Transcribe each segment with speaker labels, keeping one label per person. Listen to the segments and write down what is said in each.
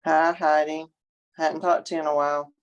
Speaker 1: Hi, Heidi. Hadn't talked to you in a while.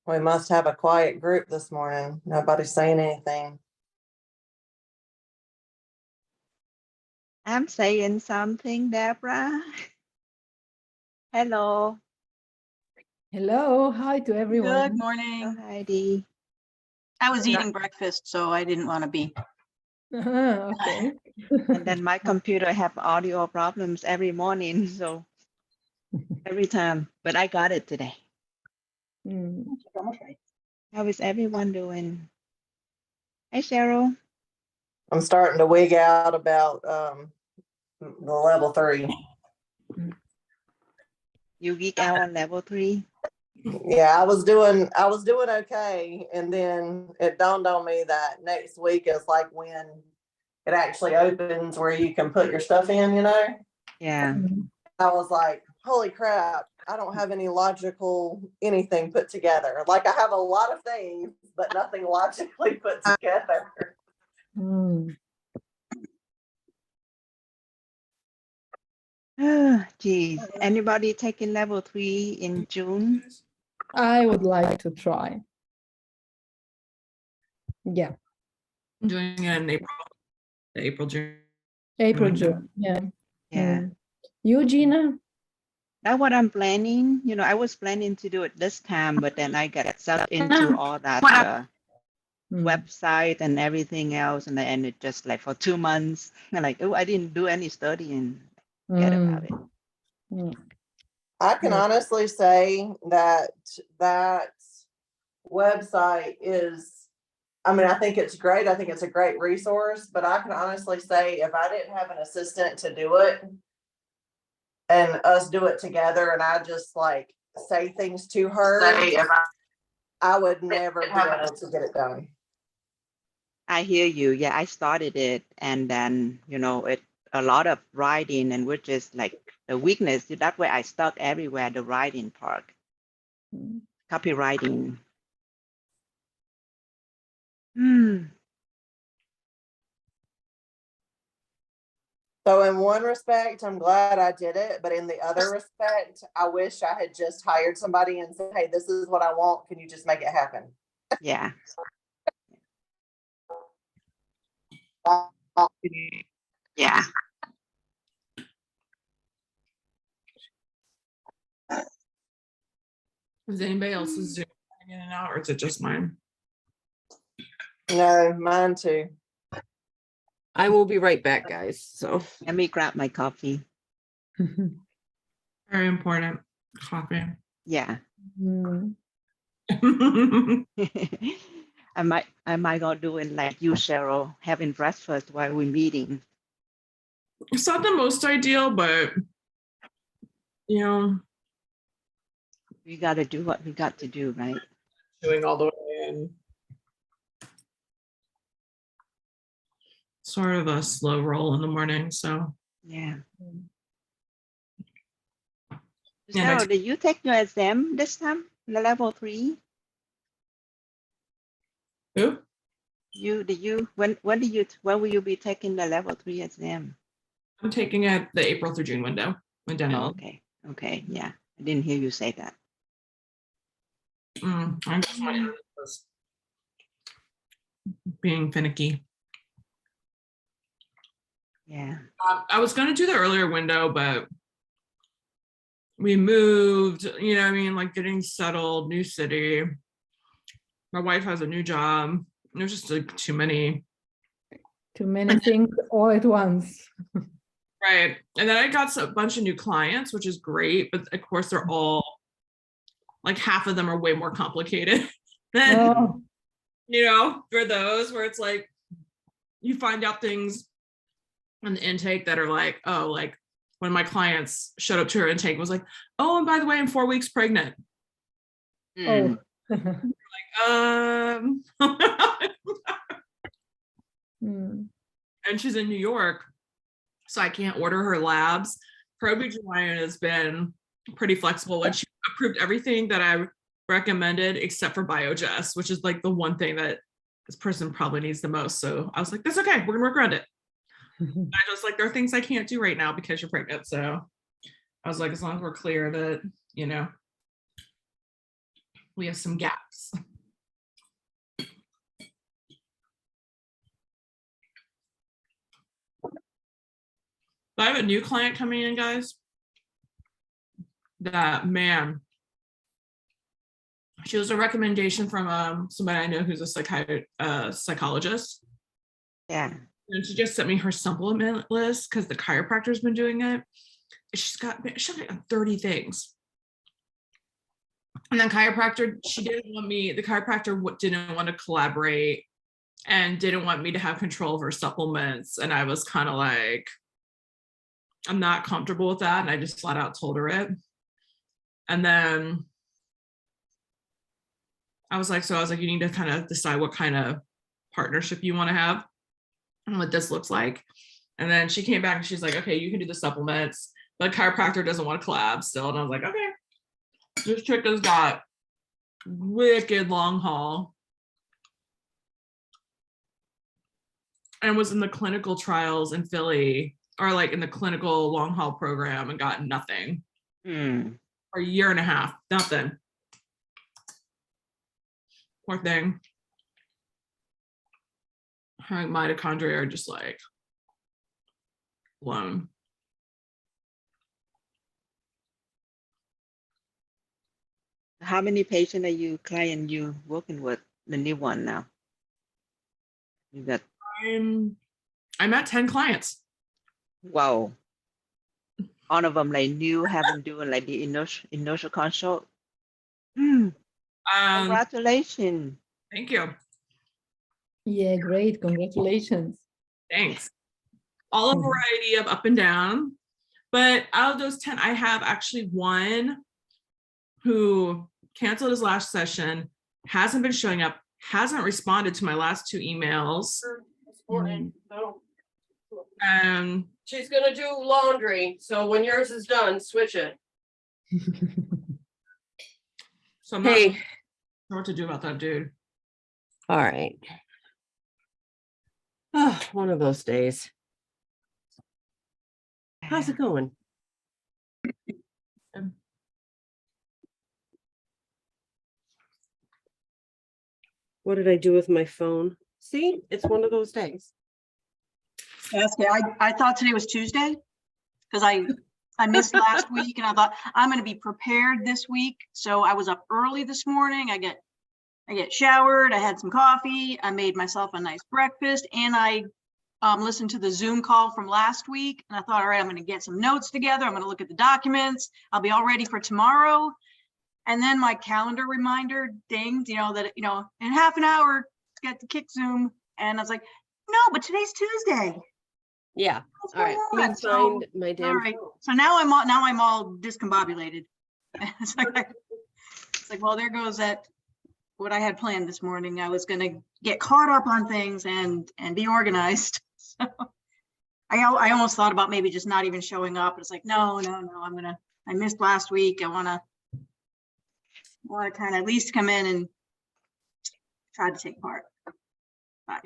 Speaker 1: We must have a quiet group this morning. Nobody's saying anything.
Speaker 2: I'm saying something, Deborah. Hello.
Speaker 3: Hello, hi to everyone.
Speaker 4: Good morning.
Speaker 2: Heidi.
Speaker 4: I was eating breakfast, so I didn't want to be.
Speaker 3: Okay.
Speaker 2: And then my computer have audio problems every morning, so every time. But I got it today.
Speaker 3: Mm.
Speaker 2: How is everyone doing? Hi, Cheryl.
Speaker 1: I'm starting to wig out about the level 3.
Speaker 2: You geek out on level 3?
Speaker 1: Yeah, I was doing okay, and then it dawned on me that next week is like when it actually opens where you can put your stuff in,
Speaker 2: Yeah.
Speaker 1: I was like, holy crap, I don't have any logical anything put together. Like I have a lot of things, but nothing logically put together.
Speaker 3: Mm.
Speaker 2: Geez. Anybody taking level 3 in June?
Speaker 3: I would like to try. Yeah.
Speaker 5: Doing it in April, June.
Speaker 3: April, June. Yeah.
Speaker 2: Yeah.
Speaker 3: You, Gina?
Speaker 2: That's what I'm planning. I was planning to do it this time, but then I got sucked into all that website and everything else, and I ended just like for 2 months. And like, oh, I didn't do any studying. Forget about it.
Speaker 1: I can honestly say that website is, I think it's great. I think it's a great resource, but I can honestly say if I didn't have an assistant to do it and us do it together and I just like say things to her, I would never be able to get it done.
Speaker 2: I hear you. Yeah, I started it, and then it a lot of writing, and which is like the weakness. That way, I stuck everywhere. The writing part, copywriting.
Speaker 1: So in one respect, I'm glad I did it, but in the other respect, I wish I had just hired somebody and said, hey, this is what I want. Can you just make it happen?
Speaker 2: Yeah. Yeah.
Speaker 5: Is anybody else's Zoom in and out, or is it just mine?
Speaker 1: No, mine too.
Speaker 6: I will be right back, guys. So
Speaker 2: Let me grab my coffee.
Speaker 5: Very important. Coffee.
Speaker 2: Yeah.
Speaker 3: Mm.
Speaker 2: I might go doing like you, Cheryl, having breakfast while we're meeting.
Speaker 5: It's not the most ideal, but you know,
Speaker 2: We got to do what we got to do, right?
Speaker 5: doing all the way in. Sort of a slow roll in the morning, so
Speaker 2: Yeah.
Speaker 5: Yeah,
Speaker 2: Cheryl, did you take your exam this time? The level 3?
Speaker 5: who?
Speaker 2: When will you be taking the level 3 exam?
Speaker 5: I'm taking it the April through June window.
Speaker 2: Oh, okay. Yeah. I didn't hear you say that.
Speaker 5: I guess my internet was being finicky.
Speaker 2: Yeah.
Speaker 5: I was going to do the earlier window, but we moved, you know what I mean, like getting settled, new city. My wife has a new job. There's just like too many.
Speaker 3: Too many things all at once.
Speaker 5: Right. And then I got a bunch of new clients, which is great. But of course, they're all like half of them are way more complicated than,
Speaker 3: Oh,
Speaker 5: you know, for those where it's like you find out things on the intake that are like, oh, like when my clients showed up to her intake was like, oh, and by the way, I'm 4 weeks pregnant.
Speaker 2: Mm.
Speaker 3: Mm.
Speaker 5: And she's in New York, so I can't order her labs. Her OB/GYN has been pretty flexible, and she approved everything that I recommended except for Biogest, which is like the one thing that this person probably needs the most. So I was like, that's okay, we're gonna work around it. I just like, there are things I can't do right now because you're pregnant. So I was like, as long as we're clear that, you know, we have some gaps. But I have a new client coming in, guys. That, man, she was a recommendation from somebody I know who's a psychologist.
Speaker 2: Yeah.
Speaker 5: And she just sent me her supplement list because the chiropractor's been doing it. She's got like 30 things. And then the chiropractor didn't want to collaborate and didn't want me to have control of her supplements. And I was kind of like, I'm not comfortable with that. And I just flat out told her it. And then I was like, you need to kind of decide what kind of partnership you want to have and what this looks like. And then she came back and she's like, okay, you can do the supplements, but chiropractor doesn't want to collab still. And I was like, okay. This chick has got wicked long haul and was in the clinical trials in Philly, or like in the clinical long haul program, and got nothing for a year and a half, nothing. Poor thing. Her mitochondria are just like blown.
Speaker 2: How many patients are you working with, the new one now? You got,
Speaker 5: I'm at 10 clients.
Speaker 2: wow. All of them like new, haven't doing like the initial consult. Congratulations.
Speaker 5: Thank you.
Speaker 3: Yeah, great. Congratulations.
Speaker 5: Thanks. All a variety of up and down. But out of those 10, I have actually one who canceled his last session, hasn't been showing up, hasn't responded to my last 2 emails.
Speaker 7: She's gonna do laundry, so when yours is done, switch it.
Speaker 5: So I'm not sure what to do about that dude.
Speaker 6: all right. Oh, one of those days. How's it going? What did I do with my phone? See, it's one of those days.
Speaker 4: I thought today was Tuesday because I I missed last week and I thought I'm going to be prepared this week. So I was up early this morning. I get showered. I had some coffee. I made myself a nice breakfast and I listened to the Zoom call from last week. And I thought, all right, I'm going to get some notes together. I'm going to look at the documents. I'll be all ready for tomorrow. And then my calendar reminder dinged, that, in half an hour, get the kick Zoom. And I was like, no, but today's Tuesday.
Speaker 6: Yeah.
Speaker 4: What's
Speaker 6: All right.
Speaker 4: going
Speaker 6: Let me
Speaker 4: on? So,
Speaker 6: find my
Speaker 4: all
Speaker 6: damn
Speaker 4: right.
Speaker 6: phone.
Speaker 4: So now I'm all discombobulated. It's like, well, there goes that what I had planned this morning. I was going to get caught up on things and be organized. So I almost thought about maybe just not even showing up. It's like, no, I missed last week. I want to kind of at least come in and try to take part. But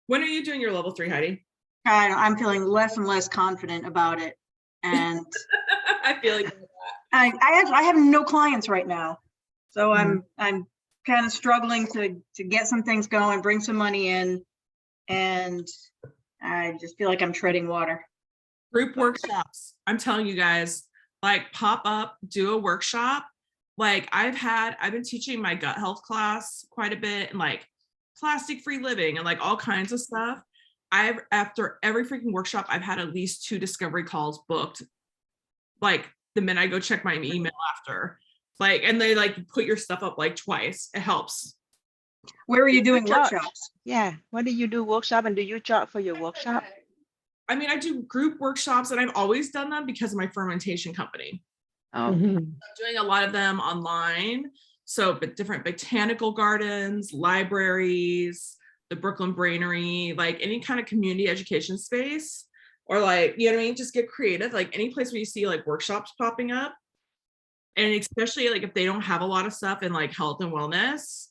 Speaker 5: When are you doing your level 3, Heidi?
Speaker 4: I'm feeling less and less confident about it. And
Speaker 5: I feel like
Speaker 4: I have no clients right now. So I'm kind of struggling to get some things going, bring some money in. And I just feel like I'm treading water.
Speaker 5: group workshops. I'm telling you guys, like pop up, do a workshop. Like I've been teaching my gut health class quite a bit and like plastic free living and like all kinds of stuff. After every freaking workshop, I've had at least 2 discovery calls booked. Like the minute I go check my email after, like, and they like put your stuff up like twice. It helps.
Speaker 4: Where are you doing
Speaker 2: Charge.
Speaker 4: workshops?
Speaker 2: Yeah. What do you do workshop and do you charge for your workshop?
Speaker 5: I mean, I do group workshops and I've always done them because of my fermentation company.
Speaker 2: Oh,
Speaker 3: Mhm.
Speaker 5: I'm doing a lot of them online. So, but different botanical gardens, libraries, the Brooklyn Brainery, like any kind of community education space, or like, you know what I mean? Just get creative, like any place where you see like workshops popping up. And especially like if they don't have a lot of stuff in like health and wellness,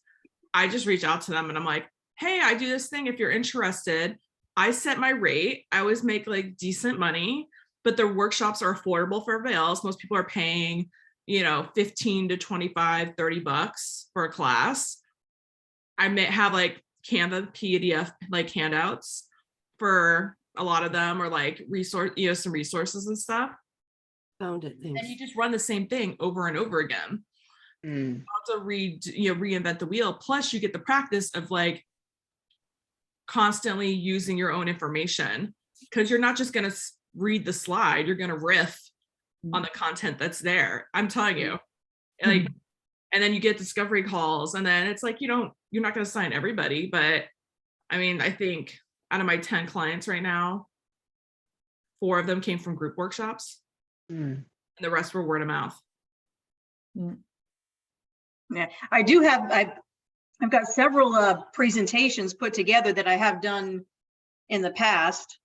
Speaker 5: I just reach out to them and I'm like, hey, I do this thing. If you're interested, I set my rate. I always make like decent money, but the workshops are affordable for everybody else. Most people are paying, 15 to 25, $30 for a class. I may have like Canva PDF like handouts for a lot of them, or like some resources and stuff.
Speaker 6: Found it. Thanks.
Speaker 5: And you just run the same thing over and over again.
Speaker 2: mm.
Speaker 5: Also reinvent the wheel. Plus you get the practice of like constantly using your own information, because you're not just going to read the slide, you're going to riff on the content that's there. I'm telling you, like, and then you get discovery calls, and then it's like, you're not going to sign everybody, but I mean, I think out of my 10 clients right now, 4 of them came from group workshops, and the rest were word of mouth.
Speaker 4: Yeah, I do have, I've got several presentations put together that I have done in the past,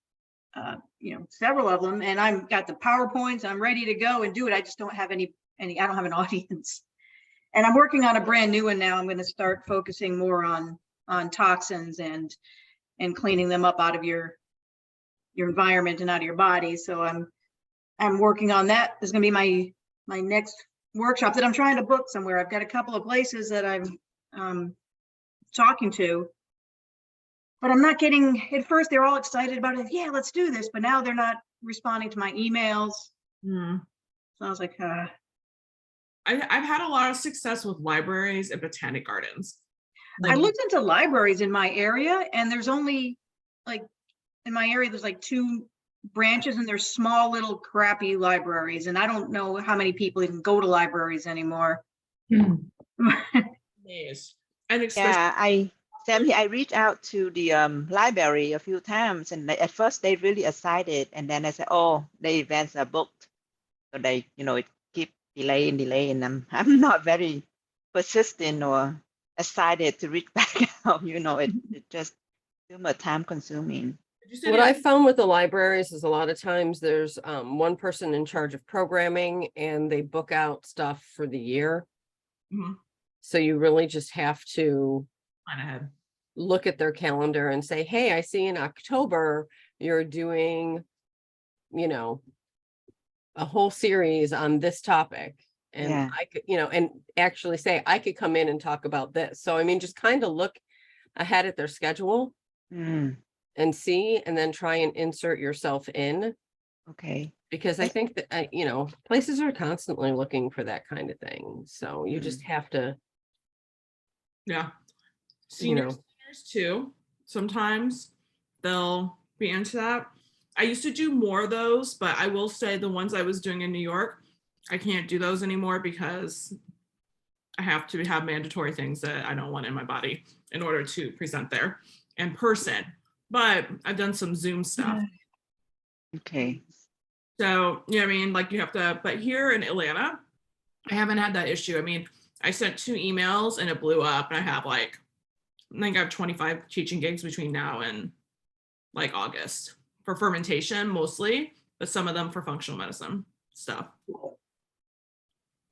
Speaker 4: several of them, and I've got the PowerPoints, I'm ready to go and do it. I just don't have I don't have an audience. And I'm working on a brand new one now. I'm going to start focusing more on toxins and cleaning them up out of your environment and out of your body. So I'm working on that. There's going to be my next workshop that I'm trying to book somewhere. I've got a couple of places that I'm talking to, but I'm not getting, at first they're all excited about it. Yeah, let's do this. But now they're not responding to my emails. So I was like,
Speaker 5: I've had a lot of success with libraries and botanic gardens.
Speaker 4: I looked into libraries in my area, and there's only like, in my area, there's like 2 branches, and they're small little crappy libraries. And I don't know how many people even go to libraries anymore.
Speaker 5: Yes. And especially,
Speaker 2: Yeah, I reached out to the library a few times, and at first they really excited, and then I said, oh, the events are booked, so they, it keep delaying, and I'm not very persistent or excited to reach back out. It just too much time consuming.
Speaker 6: What I found with the libraries is a lot of times there's one person in charge of programming, and they book out stuff for the year. So you really just have to
Speaker 5: plan ahead,
Speaker 6: look at their calendar and say, hey, I see in October you're doing, a whole series on this topic. And
Speaker 2: Yeah.
Speaker 6: I could, and actually say, I could come in and talk about this. So, I mean, just kind of look ahead at their schedule and see, and then try and insert yourself in.
Speaker 2: Okay.
Speaker 6: Because I think that, you know, places are constantly looking for that kind of thing. So you just have to,
Speaker 5: Yeah.
Speaker 6: you
Speaker 5: Senior
Speaker 6: know,
Speaker 5: centers too. Sometimes they'll be into that. I used to do more of those, but I will say the ones I was doing in New York, I can't do those anymore because I have to have mandatory things that I don't want in my body in order to present there in person. But I've done some Zoom stuff.
Speaker 2: Okay.
Speaker 5: So, you know what I mean? Like you have to, but here in Atlanta, I haven't had that issue. I mean, I sent 2 emails and it blew up, and I have like, I think I have 25 teaching gigs between now and like August for fermentation mostly, but some of them for functional medicine stuff.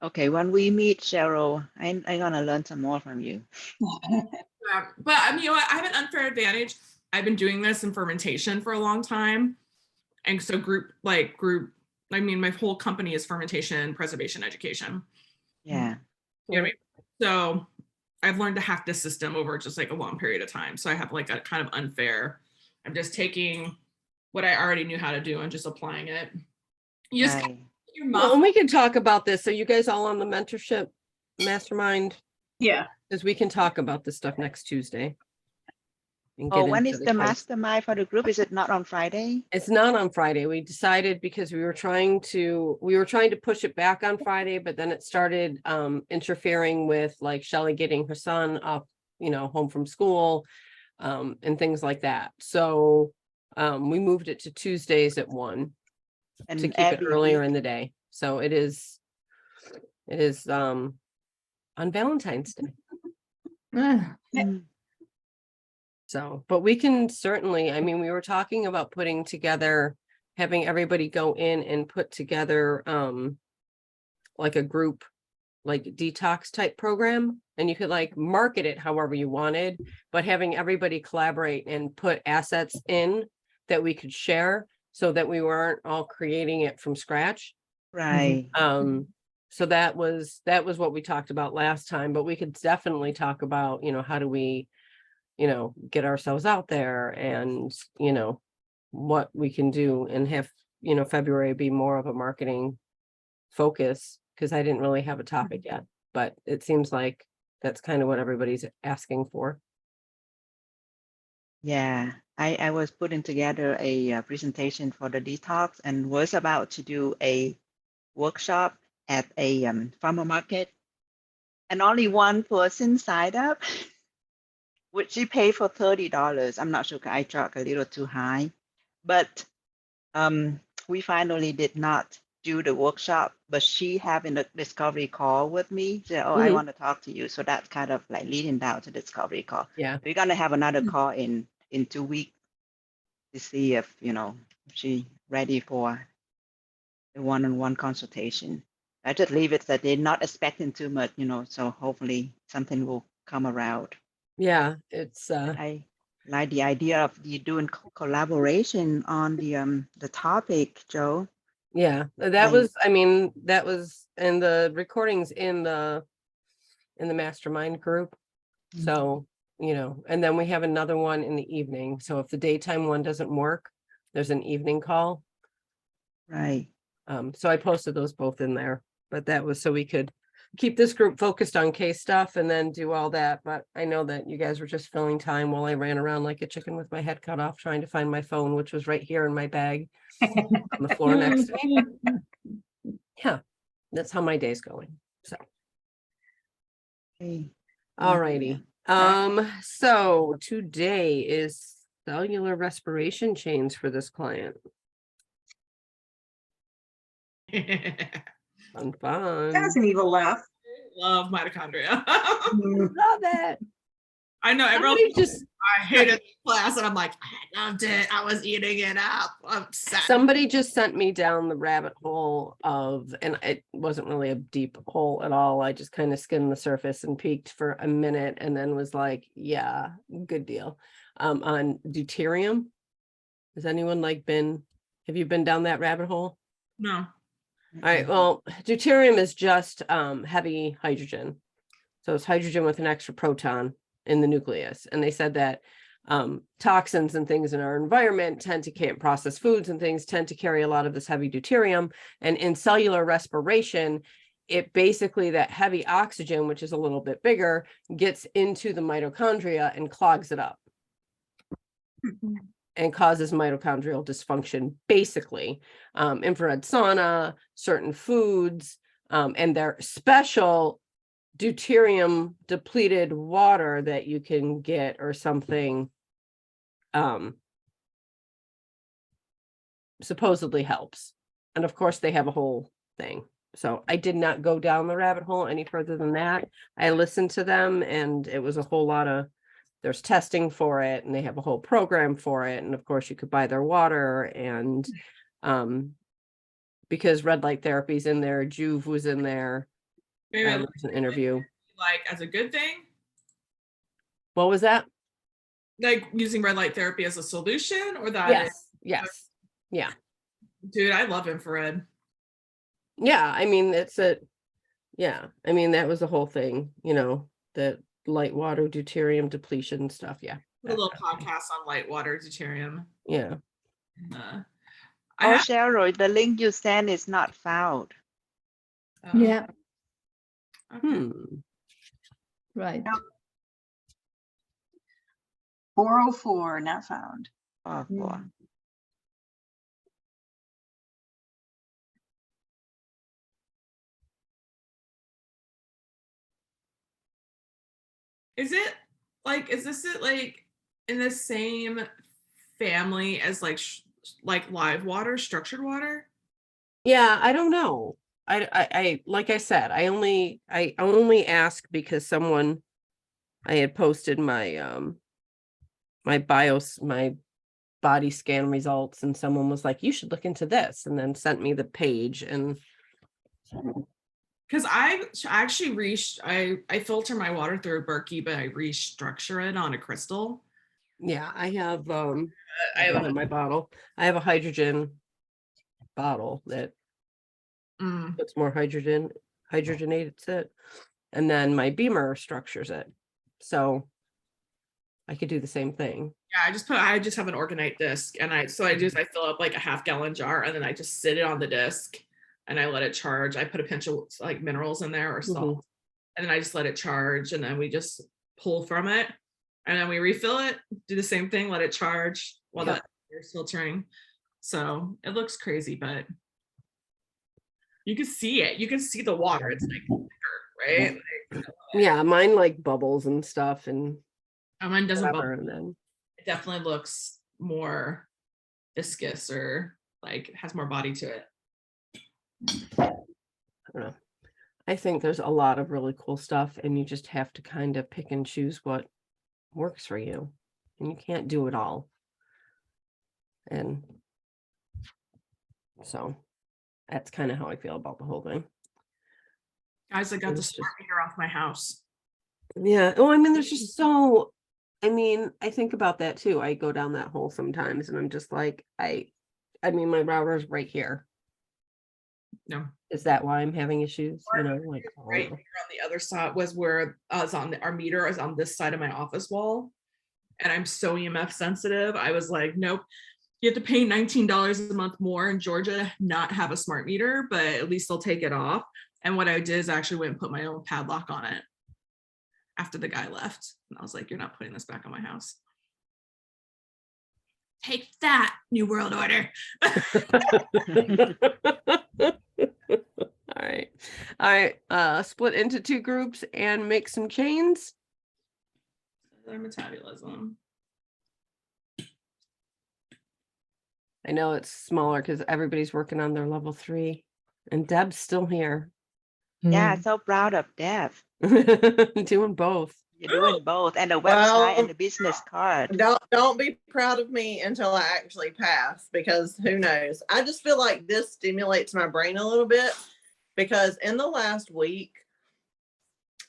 Speaker 2: Okay, when we meet, Cheryl, I'm gonna learn some more from you.
Speaker 5: But I mean, you know what? I have an unfair advantage. I've been doing this in fermentation for a long time. And so I mean, my whole company is fermentation preservation education.
Speaker 2: Yeah.
Speaker 5: You know what I mean? So I've learned to hack this system over just like a long period of time. So I have like a kind of unfair, I'm just taking what I already knew how to do and just applying it. You just
Speaker 2: Right.
Speaker 5: your
Speaker 6: well,
Speaker 5: mouth.
Speaker 6: and we can talk about this. Are you guys all on the mentorship mastermind?
Speaker 4: Yeah.
Speaker 6: Because we can talk about this stuff next Tuesday. And
Speaker 2: Oh,
Speaker 6: get
Speaker 2: when
Speaker 6: into
Speaker 2: is the
Speaker 6: case.
Speaker 2: mastermind for the group? Is it not on Friday?
Speaker 6: It's not on Friday. We decided because we were trying to push it back on Friday, but then it started interfering with like Shelley getting her son up, you know, home from school, and things like that. So we moved it to Tuesdays at 1
Speaker 2: And
Speaker 6: to keep it
Speaker 2: every
Speaker 6: earlier
Speaker 2: week?
Speaker 6: in the day. So it is on Valentine's Day.
Speaker 3: Ah,
Speaker 2: Mm,
Speaker 6: So, but we can certainly, I mean, we were talking about putting together, having everybody go in and put together like a group, like detox type program, and you could like market it however you wanted, but having everybody collaborate and put assets in that we could share so that we weren't all creating it from scratch.
Speaker 2: right.
Speaker 6: So that was what we talked about last time, but we could definitely talk about, you know, how do we, you know, get ourselves out there and, you know, what we can do and have, you know, February be more of a marketing focus, because I didn't really have a topic yet, but it seems like that's kind of what everybody's asking for.
Speaker 2: Yeah, I was putting together a presentation for the detox and was about to do a workshop at a farmer market, and only one person signed up, which she paid for $30. I'm not sure, I charged a little too high, but we finally did not do the workshop, but she having a discovery call with me. Said, oh, I
Speaker 6: Mhm.
Speaker 2: want to talk to you. So that's kind of like leading down to discovery call.
Speaker 6: Yeah.
Speaker 2: We're gonna have another call in 2 weeks to see if, you know, she ready for the one-on-one consultation. I just leave it that they're not expecting too much, you know, so hopefully something will come around.
Speaker 6: Yeah, it's
Speaker 2: But I like the idea of you doing collaboration on the topic, Joe.
Speaker 6: yeah, that
Speaker 2: Like-
Speaker 6: was, I mean, that was in the recordings in the mastermind group. So, you know, and then we have another one in the evening. So if the daytime one doesn't work, there's an evening call.
Speaker 2: Right.
Speaker 6: So I posted those both in there, but that was so we could keep this group focused on case stuff and then do all that. But I know that you guys were just filling time while I ran around like a chicken with my head cut off, trying to find my phone, which was right here in my bag on the floor next to me. Yeah, that's how my day's going. So,
Speaker 2: Okay.
Speaker 6: all righty. So today is cellular respiration chains for this client. Fun.
Speaker 4: That's an evil laugh.
Speaker 5: Love mitochondria.
Speaker 6: Love it.
Speaker 5: I know everyone
Speaker 6: Somebody just
Speaker 5: I hated the class, and I'm like, I loved it. I was eating it up. I'm sad.
Speaker 6: Somebody just sent me down the rabbit hole of, and it wasn't really a deep hole at all. I just kind of skimmed the surface and peeked for a minute and then was like, yeah, good deal. On deuterium. Has anyone have you been down that rabbit hole?
Speaker 5: No.
Speaker 6: All right, well, deuterium is just heavy hydrogen. So it's hydrogen with an extra proton in the nucleus. And they said that toxins and things in our environment tend to carry processed foods and things tend to carry a lot of this heavy deuterium. And in cellular respiration, it basically, that heavy oxygen, which is a little bit bigger, gets into the mitochondria and clogs it up and causes mitochondrial dysfunction, basically. Infrared sauna, certain foods, and their special deuterium depleted water that you can get or something supposedly helps. And of course they have a whole thing. So I did not go down the rabbit hole any further than that. I listened to them and it was a whole lot of, there's testing for it and they have a whole program for it. And of course you could buy their water and because red light therapy's in there, Juve was in there. There was an interview.
Speaker 5: Like as a good thing?
Speaker 6: What was that?
Speaker 5: Like using red light therapy as a solution or that?
Speaker 6: Yes. Yeah.
Speaker 5: Dude, I love infrared.
Speaker 6: Yeah. I mean, I mean, that was the whole thing, you know, the light water deuterium depletion stuff. Yeah.
Speaker 5: A little podcast on light water deuterium.
Speaker 6: Yeah.
Speaker 2: Cheryl, the link you sent is not found.
Speaker 3: Yeah,
Speaker 5: Okay.
Speaker 3: right.
Speaker 4: 404, not found.
Speaker 2: Oh, boy.
Speaker 5: Is it like, is this it like in the same family as like live water, structured water?
Speaker 6: Yeah. I don't know. I like I said, I only ask because I had posted my my body scan results and someone was like, you should look into this, and then sent me the page. And
Speaker 5: because I actually I filter my water through a Berkey, but I restructure it on a crystal.
Speaker 6: yeah, I have my bottle. I have a hydrogen bottle that puts more hydrogenates it, and then my Beamer structures it. So I could do the same thing.
Speaker 5: Yeah, I just have an organite disc, and I fill up like a half-gallon jar, and then I just sit it on the disc, and I let it charge. I put a pinch of like minerals in there or salt, and then I just let it charge, and then we just pull from it, and then we refill it. Do the same thing, let it charge while that air's filtering. So it looks crazy, but you can see it. You can see the water. It's like thicker, right? Like,
Speaker 6: yeah, mine like bubbles and stuff, and
Speaker 5: mine doesn't bubble.
Speaker 6: And then
Speaker 5: it definitely looks more viscous or like has more body to it.
Speaker 6: I don't know. I think there's a lot of really cool stuff, and you just have to kind of pick and choose what works for you, and you can't do it all. And so that's kind of how I feel about the whole thing.
Speaker 5: Guys, I got the smart meter off my house.
Speaker 6: Yeah. Oh, I mean, there's just so, I mean, I think about that too. I go down that hole sometimes and I'm just like, I mean, my router's right here.
Speaker 5: No.
Speaker 6: Is that why I'm having issues? You know, like
Speaker 5: right here on the other side was where our meter is on this side of my office wall. And I'm so EMF sensitive. I was like, nope. You have to pay $19 a month more in Georgia, not have a smart meter, but at least they'll take it off. And what I did is I actually went and put my own padlock on it after the guy left. And I was like, you're not putting this back on my house. Take that, New World Order.
Speaker 6: All right. Split into two groups and make some chains.
Speaker 5: Their metabolism.
Speaker 6: I know it's smaller because everybody's working on their level 3, and Deb's still here.
Speaker 2: Yeah, so proud of Deb.
Speaker 6: Doing both.
Speaker 2: You're doing both, and the website and the business card.
Speaker 1: Don't be proud of me until I actually pass, because who knows? I just feel like this stimulates my brain a little bit, because in the last week,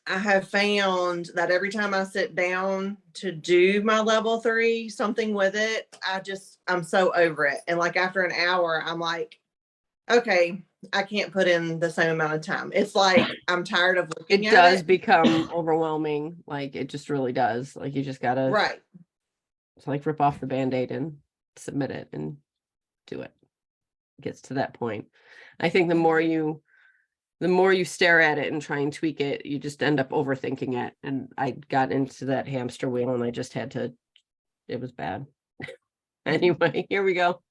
Speaker 1: I have found that every time I sit down to do my level 3, something with it, I'm so over it. And like after an hour, I'm like, okay, I can't put in the same amount of time. It's like, I'm tired of looking at it.
Speaker 6: It does become overwhelming. Like it just really does. Like you just gotta.
Speaker 1: Right.
Speaker 6: It's like rip off the Band-Aid and submit it and do it. Gets to that point. I think the more you stare at it and try and tweak it, you just end up overthinking it. And I got into that hamster wheel and I just had to, it was bad. Anyway, here we go.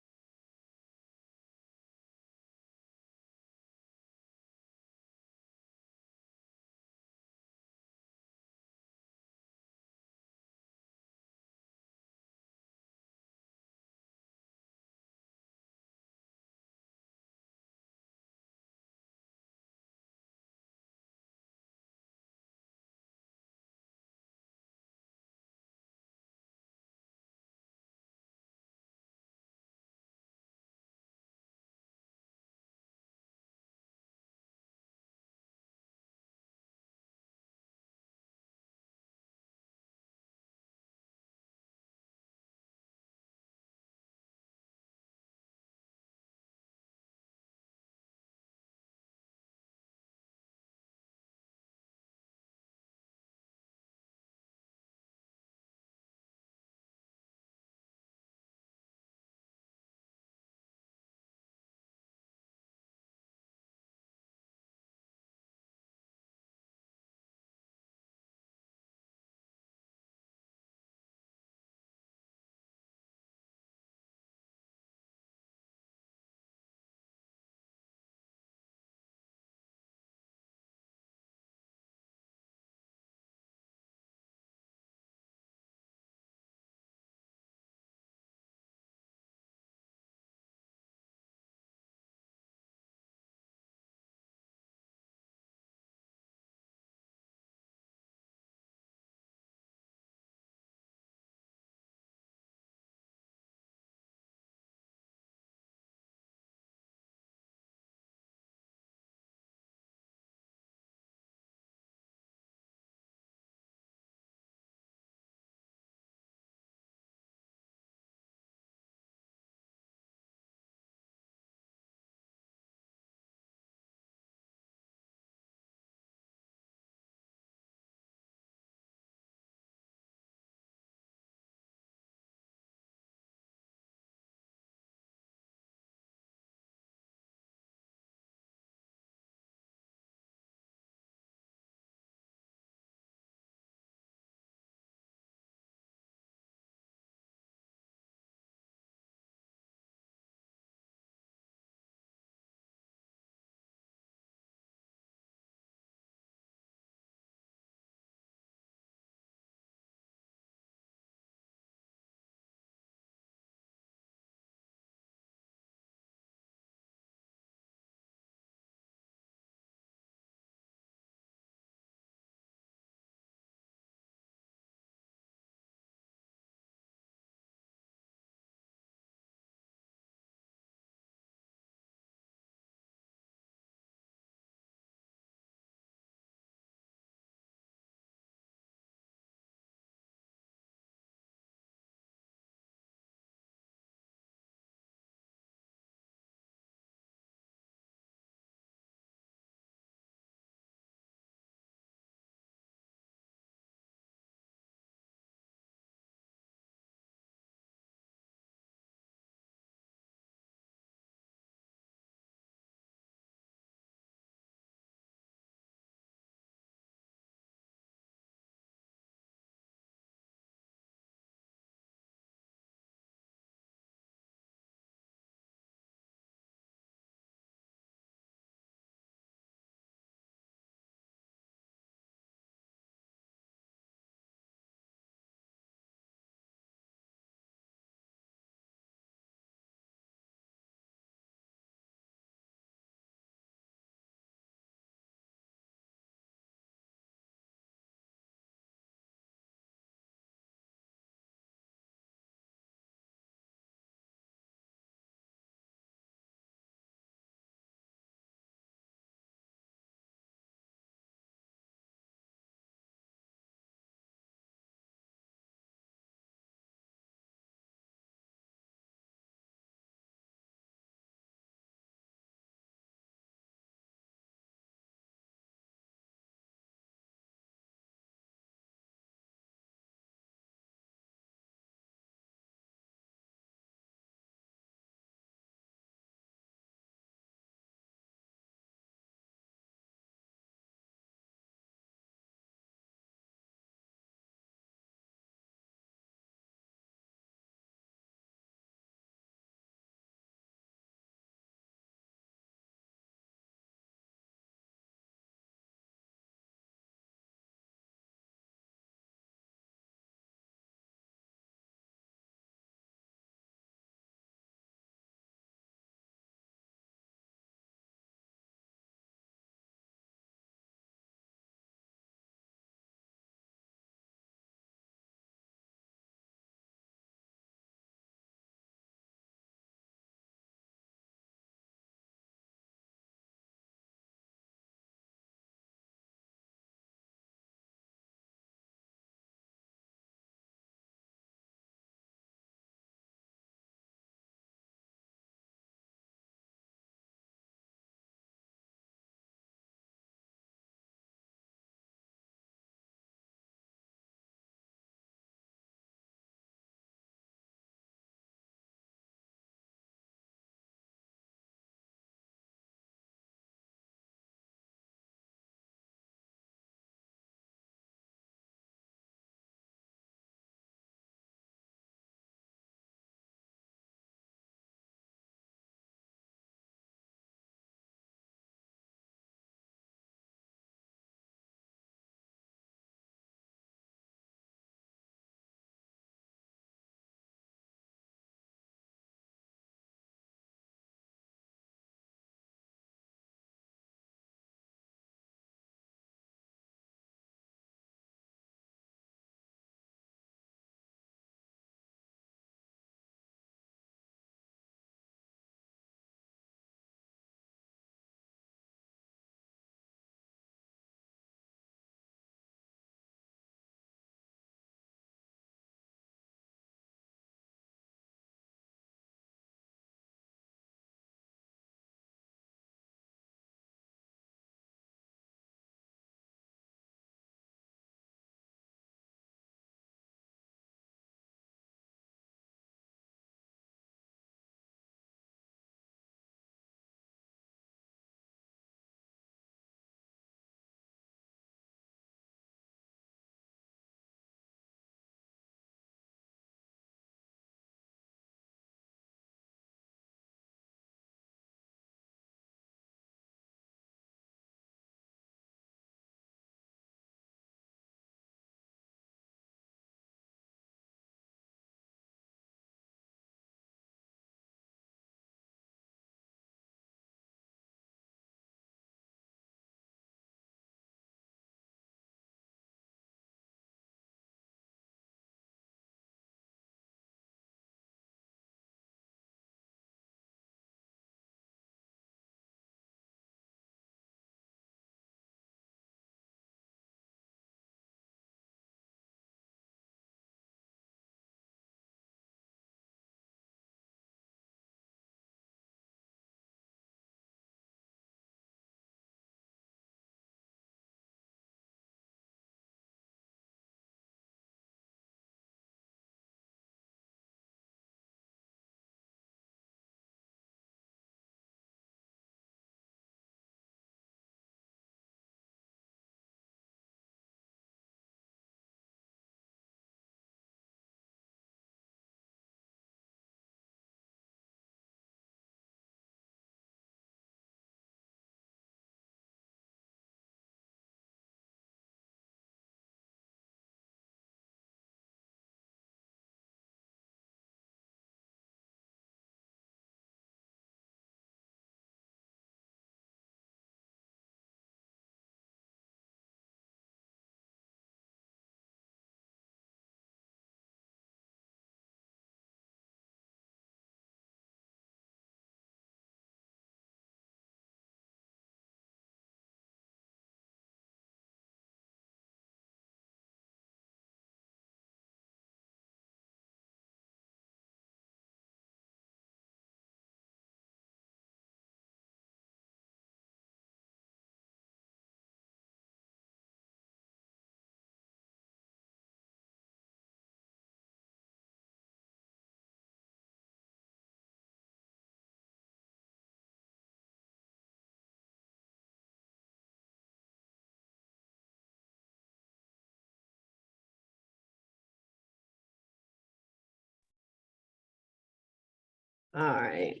Speaker 6: All right,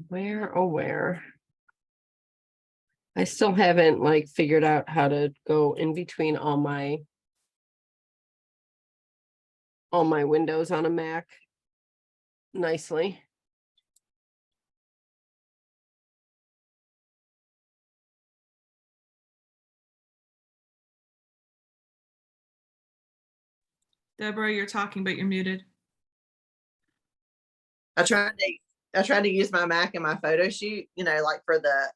Speaker 6: where? I still haven't like figured out how to go in between all my windows on a Mac nicely.
Speaker 5: Deborah, you're talking, but you're muted.
Speaker 1: I tried to use my Mac in my photo shoot, like for the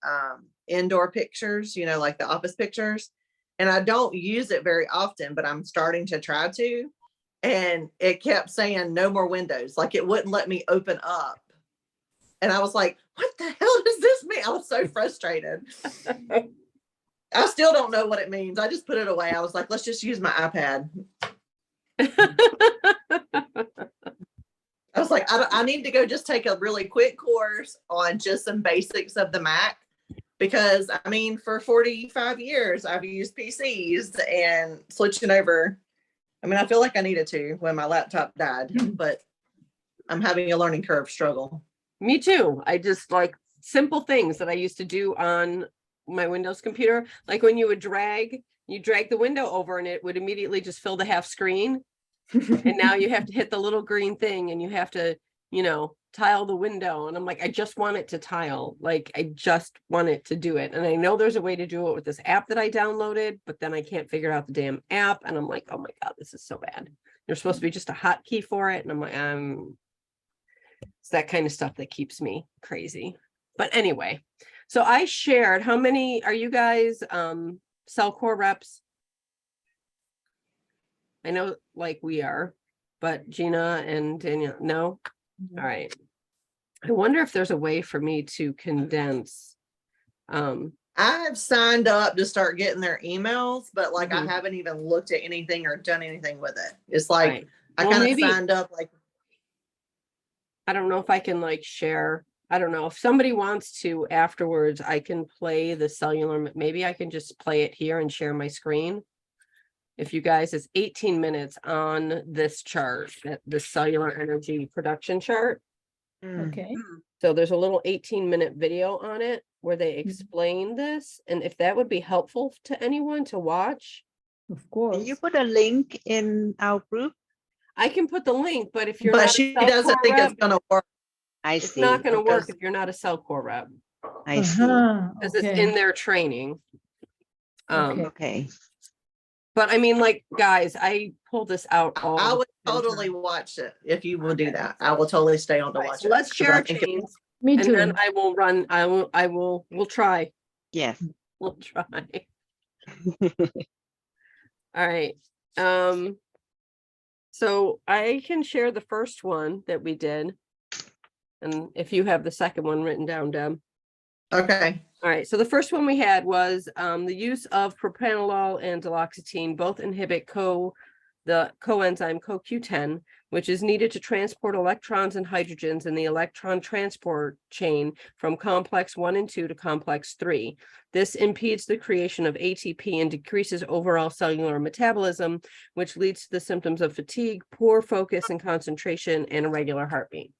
Speaker 1: indoor pictures, like the office pictures. And I don't use it very often, but I'm starting to try to. And it kept saying no more windows. Like it wouldn't let me open up. And I was like, what the hell does this mean? I was so frustrated. I still don't know what it means. I just put it away. I was like, let's just use my iPad. I was like, I need to go just take a really quick course on just some basics of the Mac, because I mean, for 45 years, I've used PCs, and switching over. I mean, I feel like I needed to when my laptop died, but I'm having a learning curve struggle.
Speaker 6: Me too. I just like simple things that I used to do on my Windows computer. Like when you would drag the window over and it would immediately just fill the half screen. And now you have to hit the little green thing and you have to, tile the window. And I'm like, I just want it to tile. Like, I just want it to do it. And I know there's a way to do it with this app that I downloaded, but then I can't figure out the damn app. And I'm like, oh my God, this is so bad. There's supposed to be just a hotkey for it. And I'm like, it's that kind of stuff that keeps me crazy. But anyway, so I shared, how many are you guys Cellcore reps? I know like we are, but Gina and Danielle, no? All right. I wonder if there's a way for me to condense.
Speaker 1: I've signed up to start getting their emails, but like I haven't even looked at anything or done anything with it. It's like,
Speaker 6: Right.
Speaker 1: I kind of signed up like.
Speaker 6: I don't know if I can like share. I don't know if somebody wants to afterwards, I can play the cellular. Maybe I can just play it here and share my screen. If you guys, it's 18 minutes on this chart, the cellular energy production chart.
Speaker 3: Okay.
Speaker 6: So there's a little 18-minute video on it where they explain this. And if that would be helpful to anyone to watch.
Speaker 3: Of course.
Speaker 2: Can you put a link in our group?
Speaker 6: I can put the link, but if you're
Speaker 1: But
Speaker 6: not
Speaker 1: she
Speaker 6: a Cellcore
Speaker 1: doesn't think
Speaker 6: rep,
Speaker 1: it's going to work.
Speaker 2: I
Speaker 6: it's
Speaker 2: see.
Speaker 6: not going to work
Speaker 1: because-
Speaker 6: if you're not a Cellcore rep.
Speaker 2: I see.
Speaker 6: Because it's in their training.
Speaker 3: Okay.
Speaker 2: Okay.
Speaker 6: But I mean, like, guys, I pull this out all
Speaker 1: I
Speaker 6: the
Speaker 1: would
Speaker 6: time.
Speaker 1: totally watch it if you will do that. I will totally stay on to
Speaker 6: Right,
Speaker 1: watch
Speaker 6: so
Speaker 1: it.
Speaker 6: let's
Speaker 1: 'cause
Speaker 6: share
Speaker 1: I
Speaker 6: our
Speaker 1: think it-
Speaker 6: chains.
Speaker 3: Me
Speaker 6: And
Speaker 3: too.
Speaker 6: then I will run. We'll try.
Speaker 2: Yes.
Speaker 6: We'll try. All right. So I can share the first one that we did. And if you have the second one written down, Deb.
Speaker 1: Okay.
Speaker 6: All right. So the first one we had was the use of propranolol and duloxetine both inhibit the coenzyme CoQ10, which is needed to transport electrons and hydrogens in the electron transport chain from complex 1 and 2 to complex 3. This impedes the creation of ATP and decreases overall cellular metabolism, which leads to the symptoms of fatigue, poor focus and concentration, and irregular heartbeat.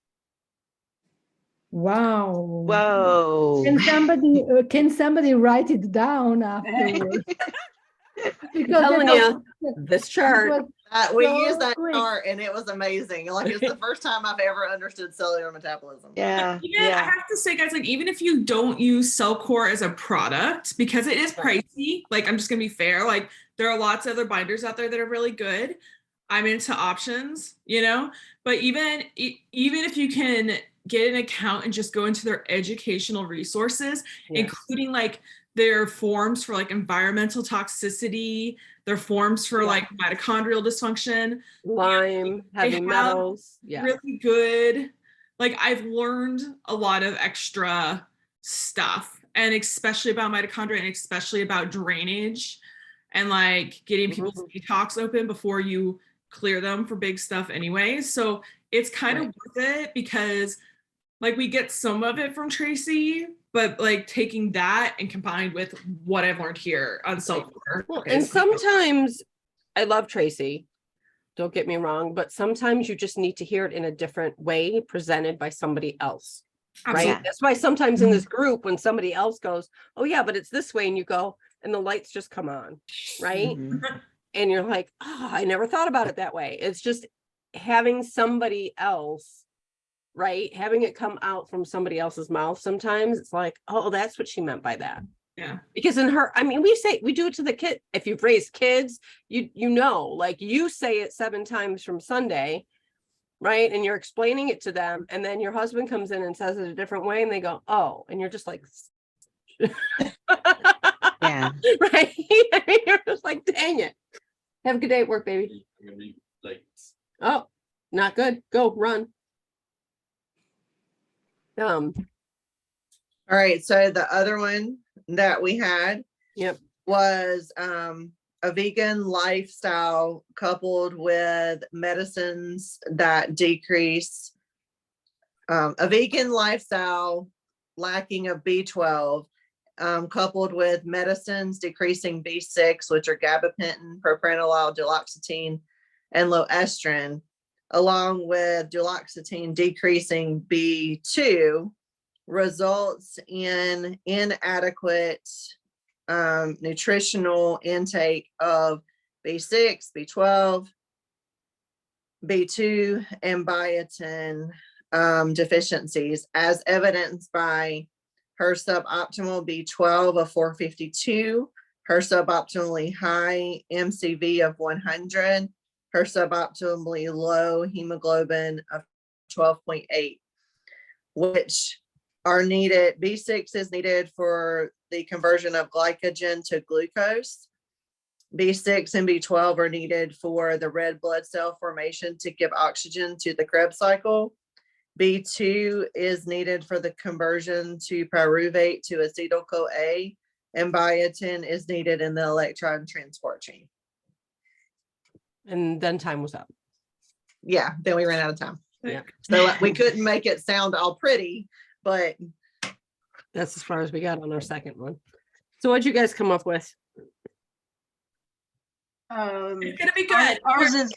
Speaker 3: Wow.
Speaker 2: Whoa.
Speaker 3: Can somebody write it down afterwards? Because
Speaker 6: telling
Speaker 3: that
Speaker 6: you,
Speaker 3: was-
Speaker 6: This chart.
Speaker 3: it was
Speaker 1: We
Speaker 3: so
Speaker 1: used that
Speaker 3: quick.
Speaker 1: chart and it was amazing. Like it's the first time I've ever understood cellular metabolism.
Speaker 2: Yeah.
Speaker 5: Even I
Speaker 2: Yeah.
Speaker 5: have to say, guys, like even if you don't use Cellcore as a product, because it is pricey, like I'm just gonna be fair, like there are lots of other binders out there that are really good. I'm into options, but even if you can get an account and just go into their educational resources, including like their forms for like environmental toxicity, their forms for like mitochondrial dysfunction,
Speaker 6: Lyme, heavy
Speaker 5: have
Speaker 6: metals.
Speaker 5: really good. Like I've learned a lot of extra stuff, and especially about mitochondria and especially about drainage and like getting people's detox open before you clear them for big stuff anyway. So it's kind of worth it because like we get some of it from Tracy, but like taking that and combined with what I've learned here on Cellcore.
Speaker 6: Well, and sometimes I love Tracy, don't get me wrong, but sometimes you just need to hear it in a different way presented by somebody else. Right.
Speaker 2: Yeah.
Speaker 6: That's why sometimes in this group, when somebody else goes, oh yeah, but it's this way, and you go, and the lights just come on. Right.
Speaker 2: Mhm.
Speaker 6: And you're like, oh, I never thought about it that way. It's just having somebody else, right? Having it come out from somebody else's mouth. Sometimes it's like, oh, that's what she meant by that.
Speaker 5: Yeah.
Speaker 6: Because in her, I mean, we do it to the kid. If you've raised kids, you know, like you say it 7 times from Sunday, right? And you're explaining it to them. And then your husband comes in and says it a different way, and they go, oh, and you're just like,
Speaker 2: Yeah.
Speaker 6: right? I mean, you're just like, dang it. Have a good day at work, baby.
Speaker 8: I'm gonna be late.
Speaker 6: Oh, not good. Go run.
Speaker 1: All right, so the other one that we had
Speaker 6: Yep.
Speaker 1: was a vegan lifestyle coupled with medicines that decrease a vegan lifestyle lacking of B12 coupled with medicines decreasing B6, which are gabapentin, propranolol, duloxetine, and loestrin, along with duloxetine decreasing B2, results in inadequate nutritional intake of B6, B12, B2, and biotin deficiencies, as evidenced by her suboptimal B12 of 452, her suboptimally high MCV of 100, her suboptimally low hemoglobin of 12.8, which are needed. B6 is needed for the conversion of glycogen to glucose. B6 and B12 are needed for the red blood cell formation to give oxygen to the Krebs cycle. B2 is needed for the conversion to pyruvate to acetyl-CoA, and biotin is needed in the electron transport chain.
Speaker 6: And then time was up.
Speaker 1: Yeah, then we ran out of time.
Speaker 6: Yeah.
Speaker 1: So we couldn't make it sound all pretty, but
Speaker 6: That's as far as we got on our second one. So what'd you guys come up with?
Speaker 5: It's gonna be good.
Speaker 4: Ours is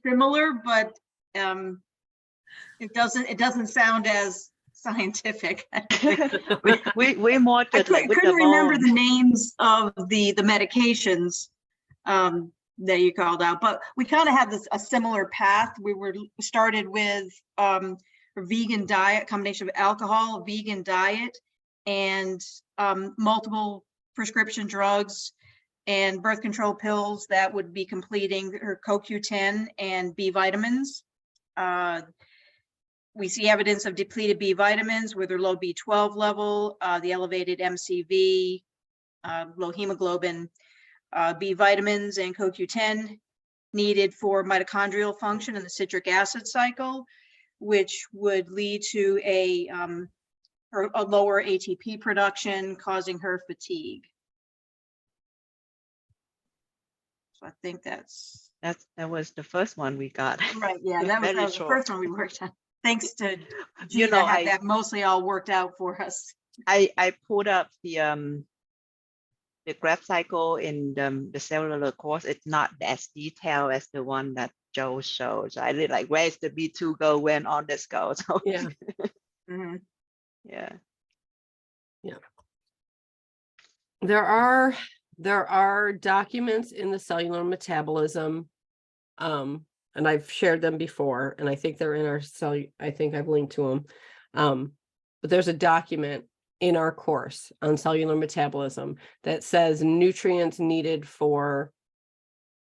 Speaker 4: similar, but it doesn't sound as scientific.
Speaker 2: we more
Speaker 4: I
Speaker 2: to like with
Speaker 4: couldn't
Speaker 2: the
Speaker 4: remember
Speaker 2: bone.
Speaker 4: the names of the medications that you called out, but we kind of have a similar path. We started with a vegan diet, combination of alcohol, vegan diet, and multiple prescription drugs and birth control pills that would be completing her CoQ10 and B vitamins. We see evidence of depleted B vitamins with their low B12 level, the elevated MCV, low hemoglobin, B vitamins and CoQ10 needed for mitochondrial function in the citric acid cycle, which would lead to a lower ATP production, causing her fatigue. So I think that
Speaker 2: was the first one we got.
Speaker 4: right. Yeah, that was the
Speaker 2: short.
Speaker 4: first one we worked on. Thanks to
Speaker 2: You
Speaker 4: Gina,
Speaker 2: know,
Speaker 4: had that mostly all worked out for us.
Speaker 2: I pulled up the Krebs cycle in the cellular course. It's not as detailed as the one that Joe showed. So I did like, where's the B2 go, when all this goes? So
Speaker 6: Yeah.
Speaker 4: Mm-hmm.
Speaker 2: yeah.
Speaker 6: There are documents in the cellular metabolism, and I've shared them before, and I think they're in our I think I've linked to them. But there's a document in our course on cellular metabolism that says nutrients needed for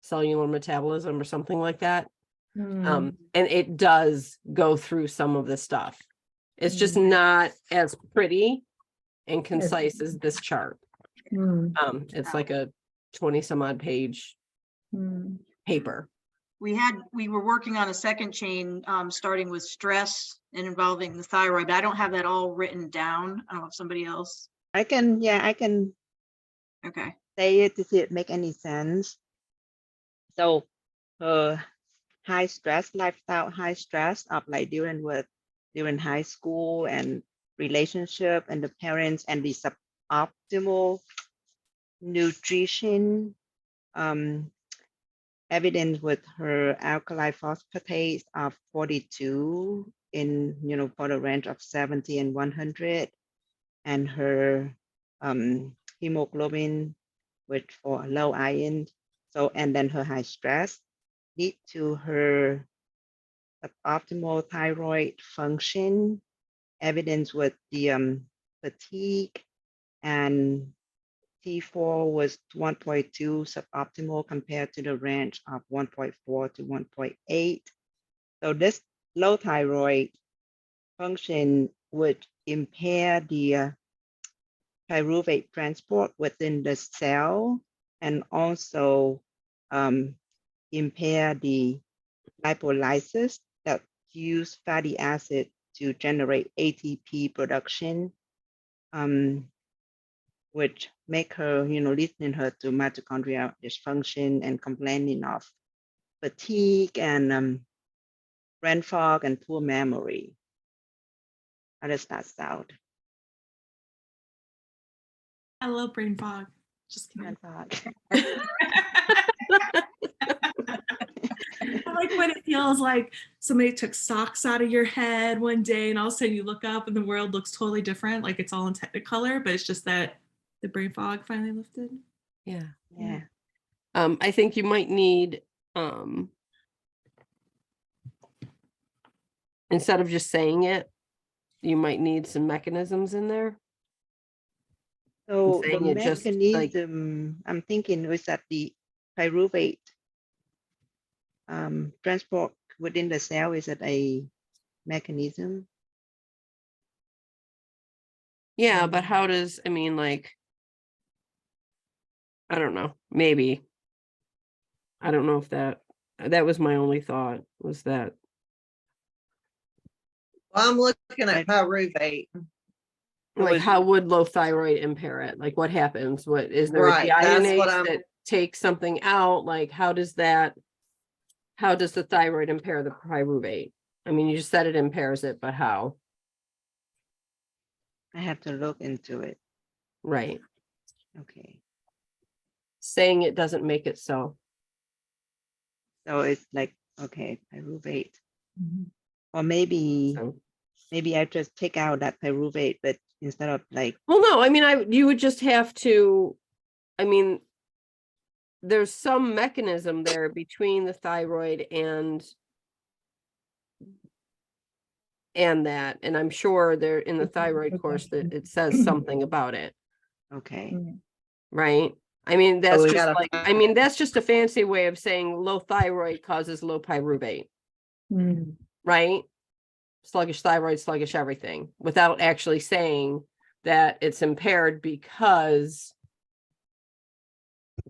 Speaker 6: cellular metabolism or something like that. And it does go through some of the stuff. It's just not as pretty and concise as this chart. It's like a 20 some odd page paper.
Speaker 4: We were working on a second chain, starting with stress and involving the thyroid, but I don't have that all written down. I don't know if somebody else.
Speaker 2: I can
Speaker 4: Okay.
Speaker 2: say it to see it make any sense. So high stress lifestyle, high stress of like during high school and relationship and the parents, and the suboptimal nutrition evidence with her alkali phosphatase of 42 in, for the range of 70 and 100, and her hemoglobin for low iron. So, and then her high stress lead to her suboptimal thyroid function, evidence with the fatigue, and T4 was 1.2 suboptimal compared to the range of 1.4 to 1.8. So this low thyroid function would impair the pyruvate transport within the cell, and also impair the lipolysis that use fatty acid to generate ATP production, which make her, leading her to mitochondrial dysfunction and complaining of fatigue and brain fog and poor memory. How does that sound?
Speaker 5: I love brain fog. Just
Speaker 2: Brain
Speaker 5: kidding.
Speaker 2: fog.
Speaker 5: I like when it feels like somebody took socks out of your head one day and all of a sudden you look up and the world looks totally different. Like it's all in Technicolor, but it's just that the brain fog finally lifted.
Speaker 6: Yeah.
Speaker 2: Yeah.
Speaker 6: I think you might need, instead of just saying it, you might need some mechanisms in there.
Speaker 2: So the
Speaker 6: saying it just, like-
Speaker 2: mechanism I'm thinking is that the pyruvate transport within the cell, is it a mechanism?
Speaker 6: Yeah, but how does, I mean, like, I don't know, maybe. I don't know if that was my only thought, was that.
Speaker 1: Well, I'm looking at pyruvate.
Speaker 6: Like, how would low thyroid impair it? Like, what happens? What is there
Speaker 1: Right,
Speaker 6: a
Speaker 1: that's what
Speaker 6: deionase that takes something out? Like, how does the thyroid impair the pyruvate? I mean, you just said it impairs it, but how?
Speaker 2: I have to look into it.
Speaker 6: Right.
Speaker 2: Okay.
Speaker 6: Saying it doesn't make it so.
Speaker 2: So it's like, okay, pyruvate. Or maybe
Speaker 6: So.
Speaker 2: I just take out that pyruvate, but instead of like,
Speaker 6: Well, no, I mean, you would just have to, I mean, there's some mechanism there between the thyroid and that, and I'm sure there in the thyroid course that it says something about it,
Speaker 2: okay.
Speaker 6: right? I mean, that's
Speaker 1: we
Speaker 6: just
Speaker 1: gotta
Speaker 6: like, I mean, that's just a fancy way of saying low thyroid causes low pyruvate, right? Sluggish thyroid, sluggish everything, without actually saying that it's impaired because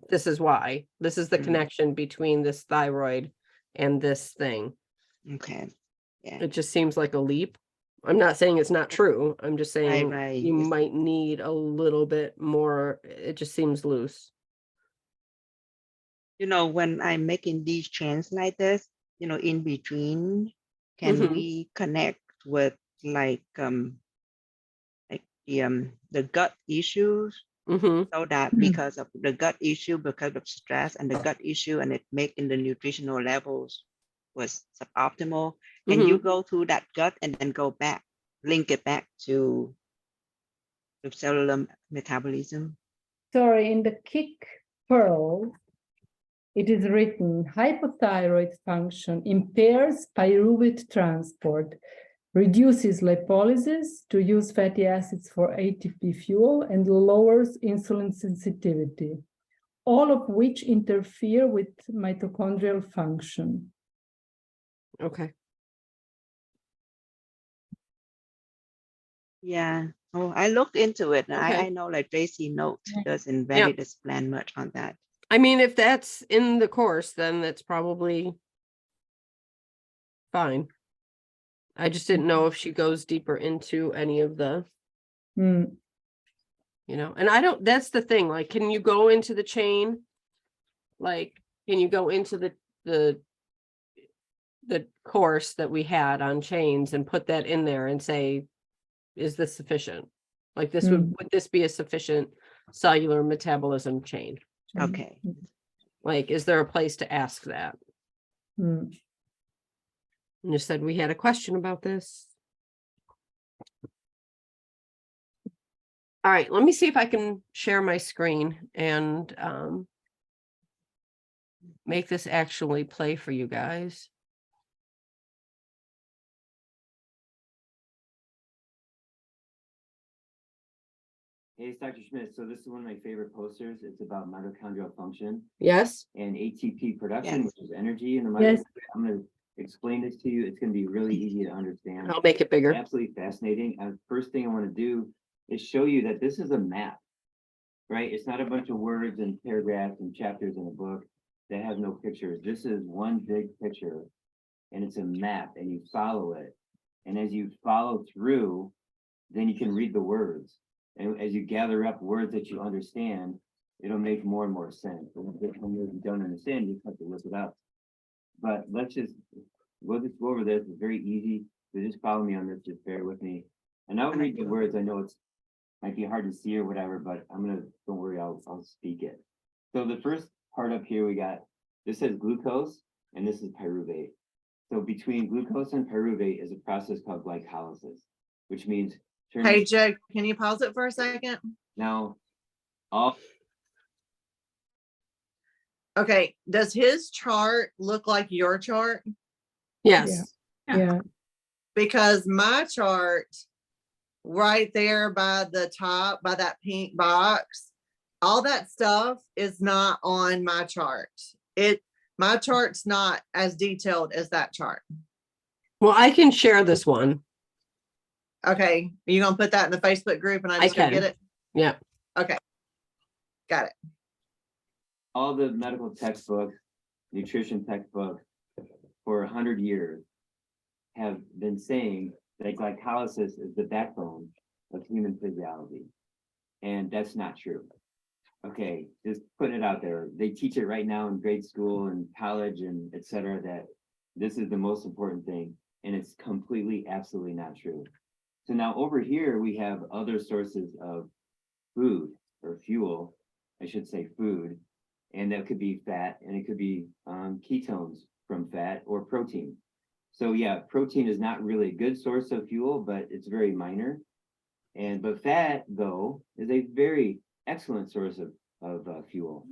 Speaker 6: this is why. This is the connection between this thyroid and this thing.
Speaker 2: Okay. Yeah.
Speaker 6: It just seems like a leap. I'm not saying it's not true. I'm just saying
Speaker 2: Right.
Speaker 6: you might need a little bit more. It just seems loose.
Speaker 2: When I'm making these changes like this, in between, can we connect with like the gut issues, so that because of the gut issue, because of stress and the gut issue, and it making the nutritional levels was suboptimal, and you go through that gut and then go back, link it back to the cellular metabolism?
Speaker 3: Sorry, in the kick pearl, it is written, hypothyroid function impairs pyruvate transport, reduces lipolysis to use fatty acids for ATP fuel, and lowers insulin sensitivity, all of which interfere with mitochondrial function.
Speaker 6: Okay.
Speaker 2: Yeah. Oh, I looked into it. And
Speaker 6: Okay.
Speaker 2: I know like JC Note doesn't really explain much on that.
Speaker 6: I mean, if that's in the course, then that's probably fine. I just didn't know if she goes deeper into any of the, and I don't, that's the thing, like, can you go into the chain? Like, can you go into the course that we had on chains and put that in there and say, is this sufficient? Like would this be a sufficient cellular metabolism chain?
Speaker 2: Okay.
Speaker 6: Like, is there a place to ask that?
Speaker 3: Hmm.
Speaker 6: And you said we had a question about this. All right, let me see if I can share my screen and make this actually play for you guys.
Speaker 8: Hey, it's Dr. Schmidt. So this is one of my favorite posters. It's about mitochondrial function
Speaker 6: Yes.
Speaker 8: and ATP production,
Speaker 2: Yes.
Speaker 8: which is energy in the
Speaker 3: Yes.
Speaker 8: mitochondria. I'm going to explain this to you. It's going to be really easy to understand.
Speaker 6: I'll make it bigger.
Speaker 8: Absolutely fascinating. And first thing I want to do is show you that this is a map, right? It's not a bunch of words and paragraphs and chapters in a book that have no pictures. This is one big picture, and it's a map, and you follow it. And as you follow through, then you can read the words. And as you gather up words that you understand, it'll make more and more sense. And when you don't understand, you have to look it up. But we'll just go over this. It's very easy. So just follow me on this, just bear with me. And I'll read the words. I know it's might be hard to see or whatever, but don't worry, I'll speak it. So the first part up here, this says glucose and this is pyruvate. So between glucose and pyruvate is a process called glycolysis, which means
Speaker 1: Hey, Joe, can you pause it for a second?
Speaker 8: now
Speaker 1: Okay, does his chart look like your chart?
Speaker 6: Yes.
Speaker 3: Yeah.
Speaker 1: Because my chart right there by the top, by that pink box, all that stuff is not on my chart. My chart's not as detailed as that chart.
Speaker 6: Well, I can share this one.
Speaker 1: Okay, are you gonna put that in the Facebook group and I just go get it?
Speaker 6: Yeah.
Speaker 1: Okay, got it.
Speaker 8: all the medical textbooks, nutrition textbooks for 100 years have been saying that glycolysis is the backbone of human physiology. And that's not true. Okay, just putting it out there. They teach it right now in grade school and college and et cetera, that this is the most important thing. And it's completely, absolutely not true. So now over here, we have other sources of food or fuel, I should say food, and that could be fat, and it could be ketones from fat or protein. So yeah, protein is not really a good source of fuel, but it's very minor. But fat, though, is a very excellent source of fuel.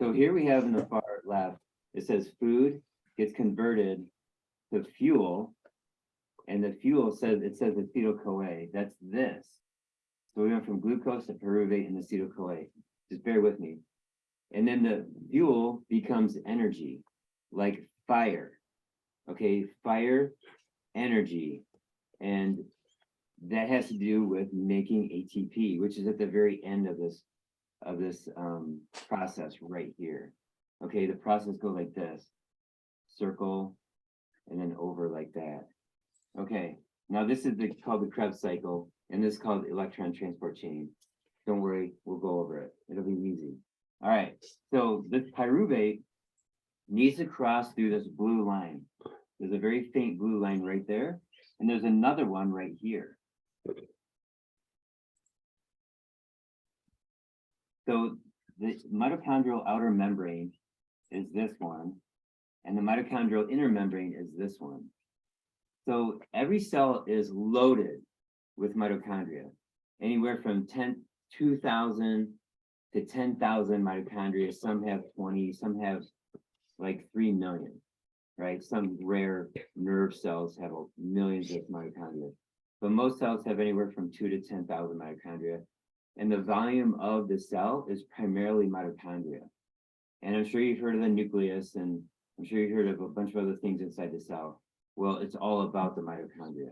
Speaker 8: So here we have in the far left, it says food gets converted to fuel, and the fuel says acetyl-CoA. That's this. So we went from glucose to pyruvate and acetyl-CoA. Just bear with me. And then the fuel becomes energy, like fire. Okay, fire, energy. And that has to do with making ATP, which is at the very end of this process right here. Okay, the process goes like this, circle, and then over like that. Okay, now this is called the Krebs cycle, and this is called electron transport chain. Don't worry, we'll go over it. It'll be easy. All right, so this pyruvate needs to cross through this blue line. There's a very faint blue line right there, and there's another one right here. So the mitochondrial outer membrane is this one, and the mitochondrial inner membrane is this one. So every cell is loaded with mitochondria, anywhere from 2,000 to 10,000 mitochondria. Some have 20, some have like 3 million, right? Some rare nerve cells have millions of mitochondria, but most cells have anywhere from 2,000 to 10,000 mitochondria. And the volume of the cell is primarily mitochondria. And I'm sure you've heard of the nucleus, and I'm sure you've heard of a bunch of other things inside the cell. Well, it's all about the mitochondria.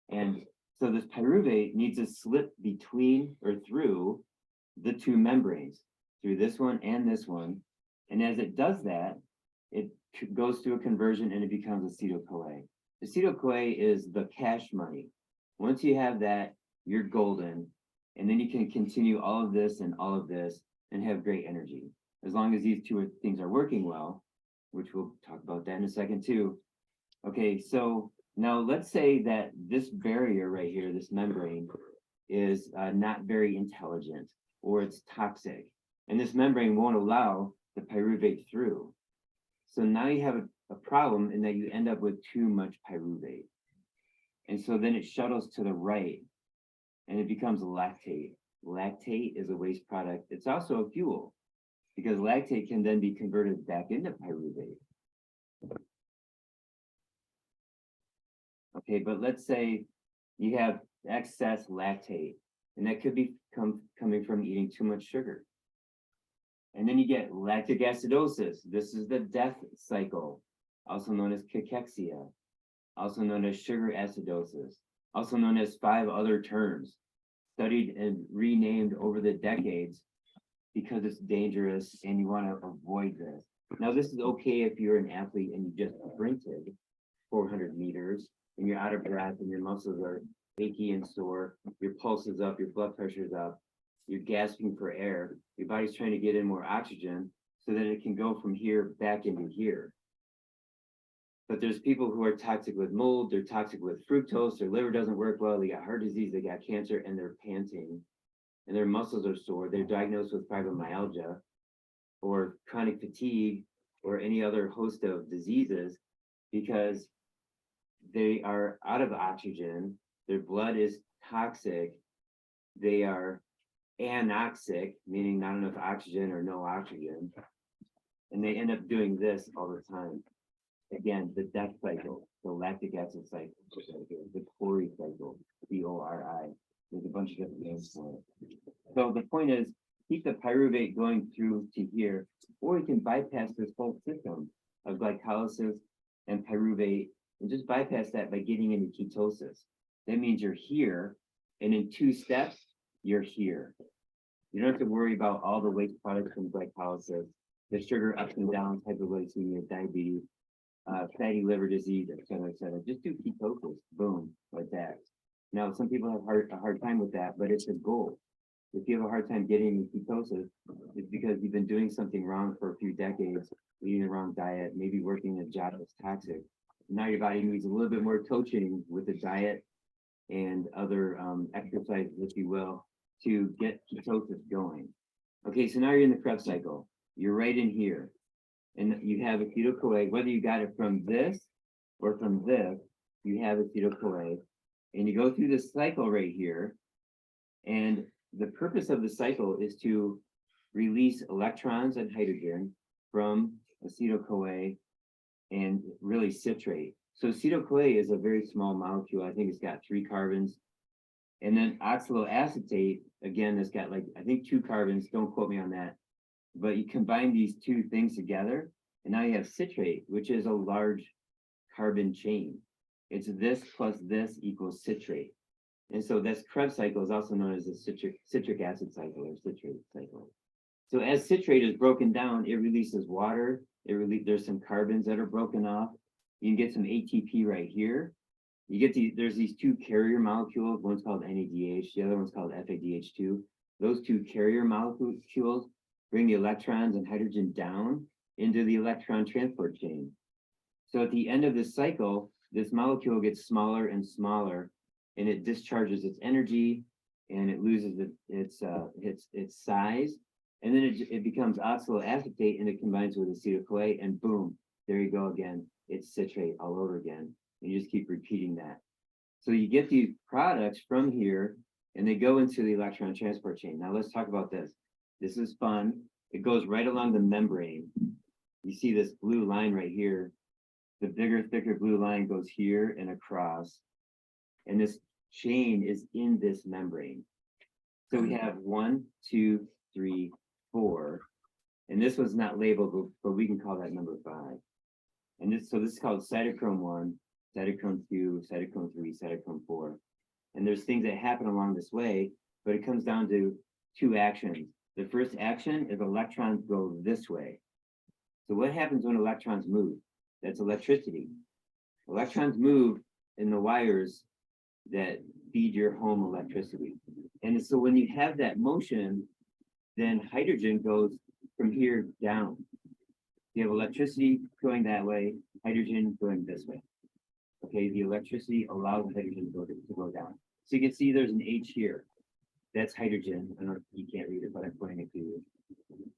Speaker 8: And so this pyruvate needs to slip between or through the two membranes, through this one and this one. And as it does that, it goes through a conversion and it becomes acetyl-CoA. Acetyl-CoA is the cash money. Once you have that, you're golden. And then you can continue all of this and have great energy. As long as these two things are working well, which we'll talk about that in a second too. Okay, so now let's say that this barrier right here, this membrane, is not very intelligent, or it's toxic. And this membrane won't allow the pyruvate through. So now you have a problem in that you end up with too much pyruvate. And so then it shuttles to the right and it becomes lactate. Lactate is a waste product. It's also a fuel because lactate can then be converted back into pyruvate. Okay, but let's say you have excess lactate, and that could be coming from eating too much sugar. And then you get lactic acidosis. This is the death cycle, also known as cachexia, also known as sugar acidosis, also known as 5 other terms, studied and renamed over the decades because it's dangerous and you want to avoid this. Now, this is okay if you're an athlete and you just sprinted 400 meters and you're out of breath and your muscles are achy and sore, your pulse is up, your blood pressure is up, you're gasping for air, your body's trying to get in more oxygen so that it can go from here back into here. But there's people who are toxic with mold, they're toxic with fructose, their liver doesn't work well, they got heart disease, they got cancer, and they're panting, and their muscles are sore, they're diagnosed with fibromyalgia, or chronic fatigue, or any other host of diseases, because they are out of oxygen, their blood is toxic, they are anoxic, meaning not enough oxygen or no oxygen, and they end up doing this all the time. Again, the death cycle, the lactic acid cycle, the Cori cycle, CORI. There's a bunch of different names for it. So the point is, keep the pyruvate going through to here, or you can bypass this whole system of glycolysis and pyruvate, and just bypass that by getting into ketosis. That means you're here, and in 2 steps, you're here. You don't have to worry about all the waste products from glycolysis, the sugar ups and downs, hypoglycemia, diabetes, fatty liver disease, et cetera, et cetera. Just do ketosis, boom, like that. Now, some people have a hard time with that, but it's a goal. If you have a hard time getting into ketosis, it's because you've been doing something wrong for a few decades, eating the wrong diet, maybe working a job that's toxic. Now your body needs a little bit more coaching with the diet and other exercises, if you will, to get ketosis going. Okay, so now you're in the Krebs cycle. You're right in here. And you have acetyl-CoA, whether you got it from this or from this, you have acetyl-CoA. And you go through this cycle right here. And the purpose of the cycle is to release electrons and hydrogen from acetyl-CoA and really citrate. So acetyl-CoA is a very small molecule. I think it's got 3 carbons. And then oxaloacetate, again, it's got like, I think 2 carbons. Don't quote me on that. But you combine these 2 things together, and now you have citrate, which is a large carbon chain. It's this plus this equals citrate. And so this Krebs cycle is also known as the citric acid cycle or citrate cycle. So as citrate is broken down, it releases water. There's some carbons that are broken off. You can get some ATP right here. You get there's these 2 carrier molecules. One's called NADH, the other one's called FADH2. Those 2 carrier molecules bring the electrons and hydrogen down into the electron transport chain. So at the end of this cycle, this molecule gets smaller and smaller, and it discharges its energy, and it loses its size, and then it becomes oxaloacetate, and it combines with acetyl-CoA, and boom, there you go again. It's citrate all over again, and you just keep repeating that. So you get these products from here, and they go into the electron transport chain. Now let's talk about this. This is fun. It goes right along the membrane. You see this blue line right here. The bigger, thicker blue line goes here and across. And this chain is in this membrane. So we have 1, 2, 3, 4. And this was not labeled, but we can call that number 5. And this is called cytochrome 1, cytochrome 2, cytochrome 3, cytochrome 4. And there's things that happen along this way, but it comes down to 2 actions. The first action is electrons go this way. So what happens when electrons move? That's electricity. Electrons move in the wires that feed your home electricity. And so when you have that motion, then hydrogen goes from here down. You have electricity going that way, hydrogen going this way. Okay, the electricity allows hydrogen to go down. So you can see there's an H here. That's hydrogen. I don't know if you can't read it, but I'm pointing it to you.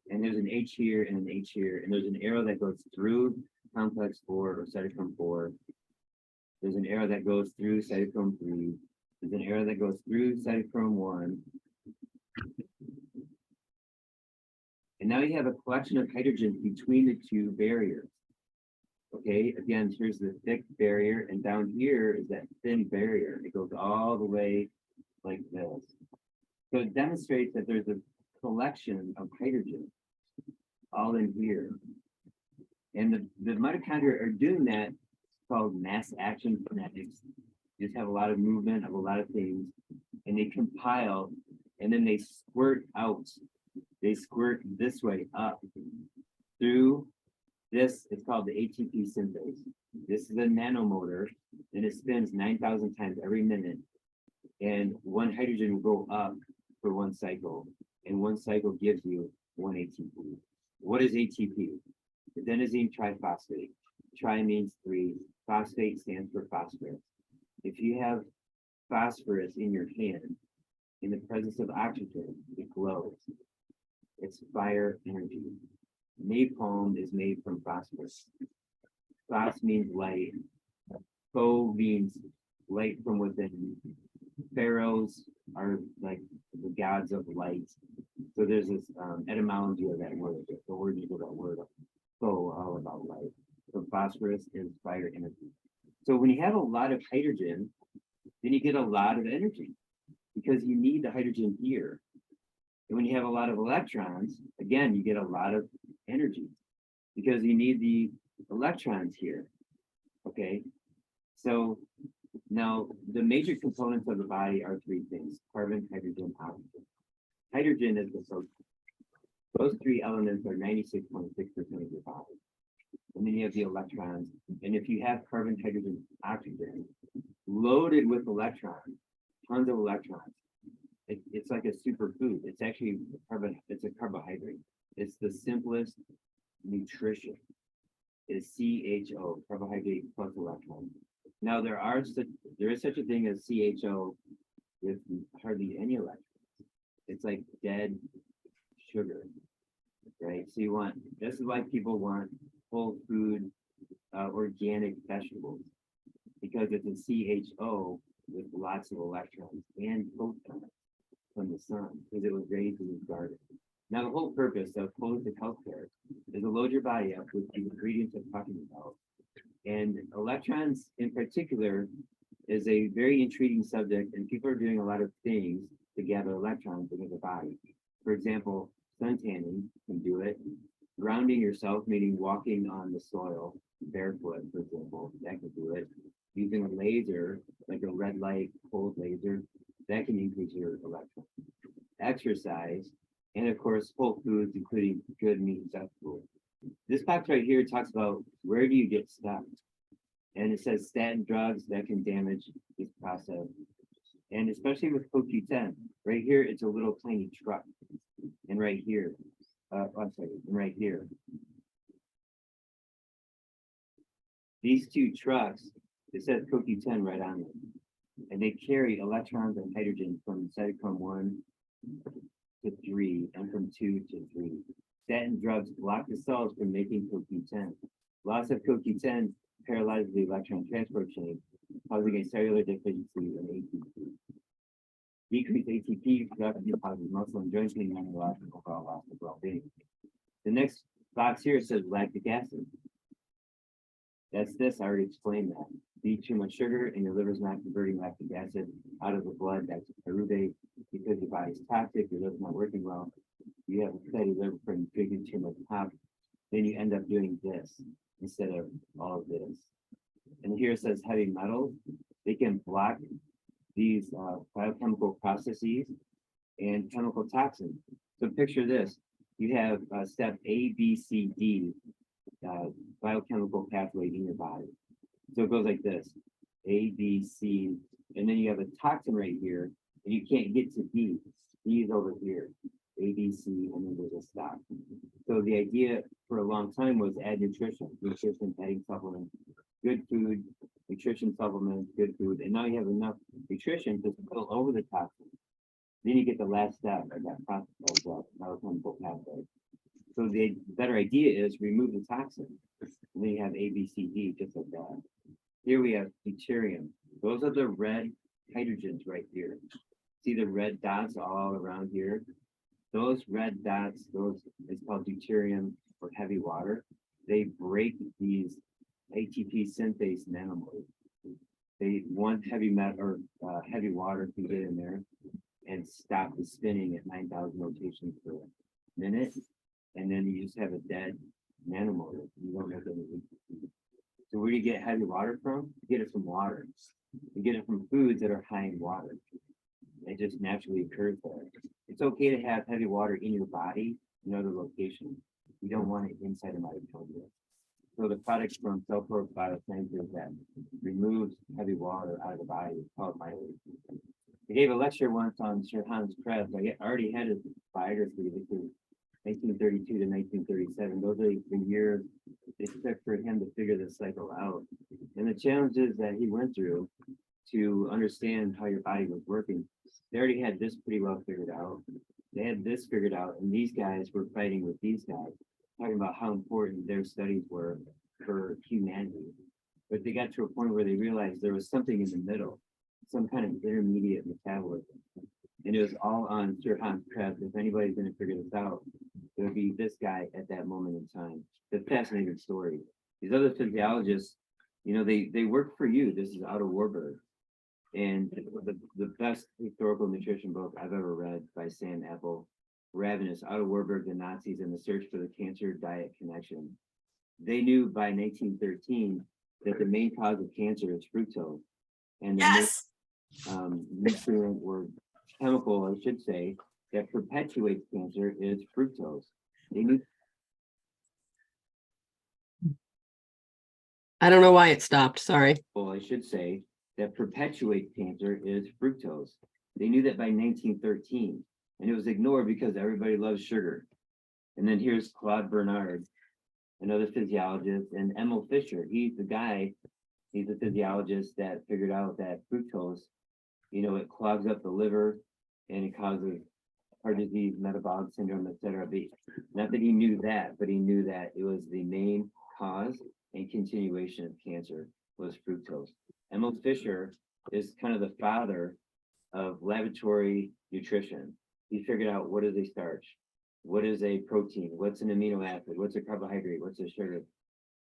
Speaker 8: And there's an H here and an H here, and there's an arrow that goes through complex 4 or cytochrome 4. There's an arrow that goes through cytochrome 3. There's an arrow that goes through cytochrome 1. And now you have a collection of hydrogen between the two barriers. Okay, again, here's the thick barrier, and down here is that thin barrier. It goes all the way like this. So it demonstrates that there's a collection of hydrogen all in here. And the mitochondria are doing that. It's called mass action kinetics. You just have a lot of movement of a lot of things, and they compile, and then they squirt out. They squirt this way up through this. It's called the ATP synthase. This is a nanomotor, and it spins 9,000 times every minute. And one hydrogen will go up for one cycle, and one cycle gives you one ATP. What is ATP? Adenosine triphosphate. Tri means 3. Phosphate stands for phosphorus. If you have phosphorus in your hand, in the presence of oxygen, it glows. It's fire energy. Napalm is made from phosphorus. Phos means light. Pho means light from within. Pharaohs are like the gods of light. So there's this etymology of that word. The origin of that word. Pho, all about light. So phosphorus is fire energy. So when you have a lot of hydrogen, then you get a lot of energy because you need the hydrogen here. And when you have a lot of electrons, again, you get a lot of energy because you need the electrons here. Okay. So now the major components of the body are 3 things: carbon, hydrogen, oxygen. Hydrogen is the source. Those 3 elements are 96.6% of your body. And then you have the electrons. And if you have carbon, hydrogen, oxygen loaded with electrons, tons of electrons, it's like a superfood. It's actually it's a carbohydrate. It's the simplest nutrition. Is CHO, carbohydrate plus electron. Now there is such a thing as CHO with hardly any electrons. It's like dead sugar, right? So you want, this is why people want whole food, organic vegetables, because it's a CHO with lots of electrons and photons from the sun, because it was raised in the garden. Now the whole purpose of holistic healthcare is to load your body up with the ingredients I'm talking about. And electrons in particular is a very intriguing subject, and people are doing a lot of things to gather electrons into the body. For example, sun tanning can do it. Grounding yourself, meaning walking on the soil barefoot, for example, that can do it. Using a laser, like a red light, cold laser, that can increase your electrons. Exercise, and of course, whole foods, including good meat and vegetables. This box right here talks about where do you get stuck, and it says statin drugs that can damage this process, and especially with CoQ10. Right here, it's a little tiny truck, and right here, I'm sorry, and right here. These 2 trucks, it says CoQ10 right on them, and they carry electrons and hydrogen from cytochrome 1 to 3 and from 2 to 3. Statin drugs block the cells from making CoQ10. Loss of CoQ10 paralyzes the electron transport chain, causing a cellular deficiency in ATP. Decreased ATP production causes muscle and joint pain and loss of overall loss of well-being. The next box here says lactic acid. That's this, I already explained that. You eat too much sugar and your liver's not converting lactic acid out of the blood back to pyruvate because your body's toxic, your liver's not working well. You have a fatty liver from drinking too much pop. Then you end up doing this instead of all of this. And here it says heavy metals. They can block these biochemical processes and chemical toxins. So picture this. You have step A, B, C, D biochemical pathway in your body. So it goes like this: A, B, C, and then you have a toxin right here, and you can't get to D. D is over here. A, B, C, and then there's a stop. So the idea for a long time was add nutrition, adding supplements, good food, nutrition supplements, good food, and now you have enough nutrition to spill over the toxins. Then you get the last step of that process of that biochemical pathway. So the better idea is remove the toxin. And then you have A, B, C, D, just like that. Here we have deuterium. Those are the red hydrogens right here. See the red dots all around here? Those red dots, those is called deuterium or heavy water. They break these ATP synthase nanomoles. They want heavy metal or heavy water to get in there and stop the spinning at 9,000 rotations per minute. And then you just have a dead nanomotor. You don't have any ATP. So where do you get heavy water from? You get it from water. You get it from foods that are high in water. It just naturally occurs there. It's okay to have heavy water in your body in other locations. You don't want it inside of mitochondria. So the product from Cellcore Biosciences that removes heavy water out of the body is called mitochondria. I gave a lecture once on Sir Hans Krebs. I already had his biography. This is 1932 to 1937. Those are the years it took for him to figure this cycle out. And the challenges that he went through to understand how your body was working, they already had this pretty well figured out. They had this figured out, and these guys were fighting with these guys, talking about how important their studies were for humanity. But they got to a point where they realized there was something in the middle, some kind of intermediate metabolism. And it was all on Sir Hans Krebs. If anybody's going to figure this out, it would be this guy at that moment in time. It's a fascinating story. These other physiologists, you know, they work for you. This is Otto Warburg. And the best historical nutrition book I've ever read by Sam Apple, Ravenous, Otto Warburg, the Nazis, and the Search for the Cancer Diet Connection. They knew by 1913 that the main cause of cancer is fructose. And the nutrient or chemical, I should say, that perpetuates cancer is fructose. They knew.
Speaker 6: I don't know why it stopped. Sorry.
Speaker 8: Well, I should say that perpetuates cancer is fructose. They knew that by 1913, and it was ignored because everybody loves sugar. And then here's Claude Bernard, another physiologist, and Emil Fischer. He's the guy, he's a physiologist that figured out that fructose, you know, it clogs up the liver and it causes heart disease, metabolic syndrome, etc. Not that he knew that, but he knew that it was the main cause and continuation of cancer was fructose. Emil Fischer is kind of the father of laboratory nutrition. He figured out what is a starch, what is a protein, what's an amino acid, what's a carbohydrate, what's a sugar.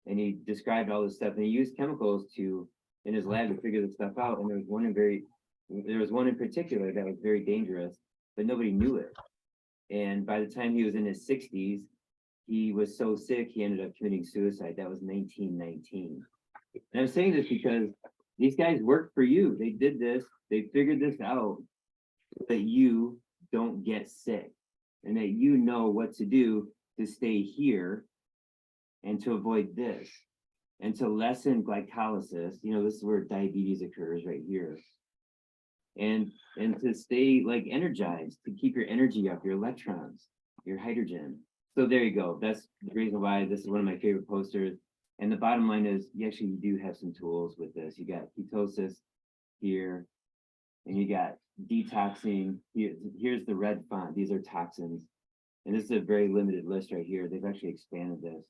Speaker 8: And he described all this stuff, and he used chemicals in his lab to figure this stuff out. And there was one in particular that was very dangerous, but nobody knew it. And by the time he was in his 60s, he was so sick, he ended up committing suicide. That was 1919. And I'm saying this because these guys worked for you. They did this. They figured this out so that you don't get sick and that you know what to do to stay here and to avoid this and to lessen glycolysis. You know, this is where diabetes occurs right here. And to stay like energized, to keep your energy up, your electrons, your hydrogen. So there you go. That's the reason why this is one of my favorite posters. And the bottom line is you do have some tools with this. You got ketosis here, and you got detoxing. Here's the red font. These are toxins. And this is a very limited list right here. They've actually expanded this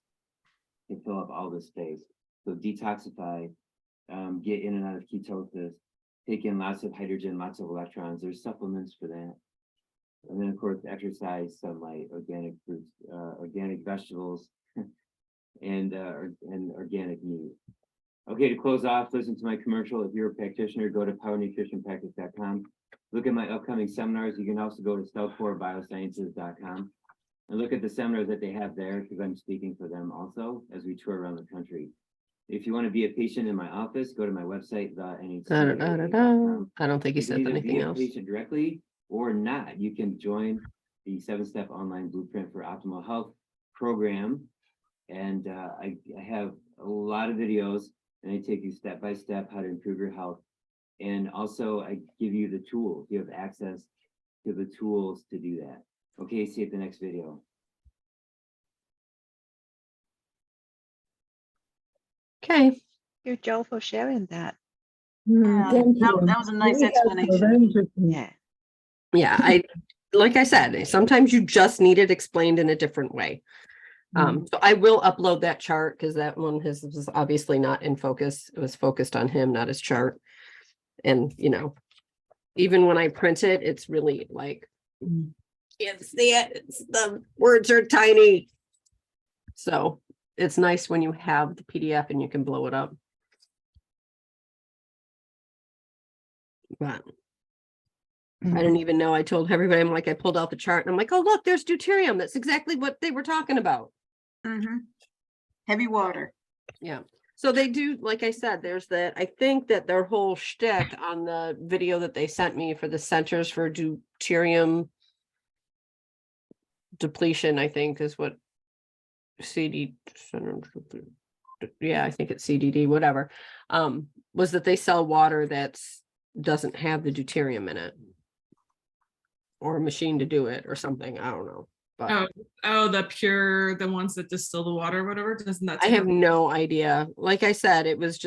Speaker 8: to fill up all this space. So detoxify, get in and out of ketosis, take in lots of hydrogen, lots of electrons. There's supplements for that. And then of course, exercise, sunlight, organic fruits, organic vegetables, and organic meat. Okay, to close off, listen to my commercial. If you're a practitioner, go to powernutritionpractice.com. Look at my upcoming seminars. You can also go to cellcorebiosciences.com and look at the seminars that they have there, because I'm speaking for them also as we tour around the country. If you want to be a patient in my office, go to my website,
Speaker 6: I don't think he said anything
Speaker 8: be a
Speaker 6: else.
Speaker 8: patient directly or not. You can join the 7-step online blueprint for optimal health program. And I have a lot of videos, and I take you step by step how to improve your health. And also I give you the tools. You have access to the tools to do that. Okay, see you at the next video.
Speaker 6: Okay.
Speaker 2: Thank you, Joe, for sharing that.
Speaker 3: Thank you.
Speaker 4: That was a nice
Speaker 3: Very helpful,
Speaker 4: explanation.
Speaker 3: very interesting.
Speaker 2: Yeah.
Speaker 6: Yeah, like I said, sometimes you just need it explained in a different way. So I will upload that chart because that one was obviously not in focus. It was focused on him, not his chart. And, you know, even when I print it, it's really like, can't see it. The words are tiny. So it's nice when you have the PDF and you can blow it up. But I didn't even know. I told everybody, I'm like, I pulled out the chart and I'm like, oh, look, there's deuterium. That's exactly what they were talking about.
Speaker 4: Heavy water.
Speaker 6: Yeah. So they do, like I said, there's that. I think that their whole shtick on the video that they sent me for the Centers for Deuterium Depletion, I think is what yeah, I think it's CDD, whatever, was that they sell water that's doesn't have the deuterium in it. Or a machine to do it or something. I don't know. But
Speaker 5: the ones that distill the water, whatever. Doesn't that?
Speaker 6: I have no idea. Like I said, it was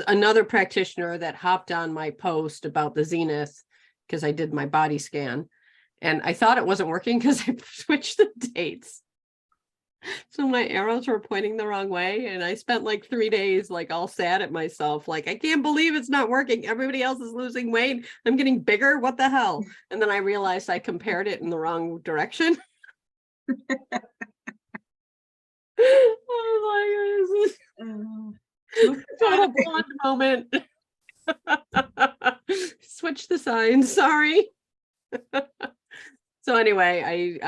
Speaker 6: another practitioner that hopped on my post about the Zenith because I did my body scan and I thought it wasn't working because I switched the dates. So my arrows were pointing the wrong way. And I spent like 3 days, like all sad at myself. Like, I can't believe it's not working. Everybody else is losing weight. I'm getting bigger. What the hell? And then I realized I compared it in the wrong direction. Oh my goodness. Total blonde moment. Switch the signs. Sorry. So anyway,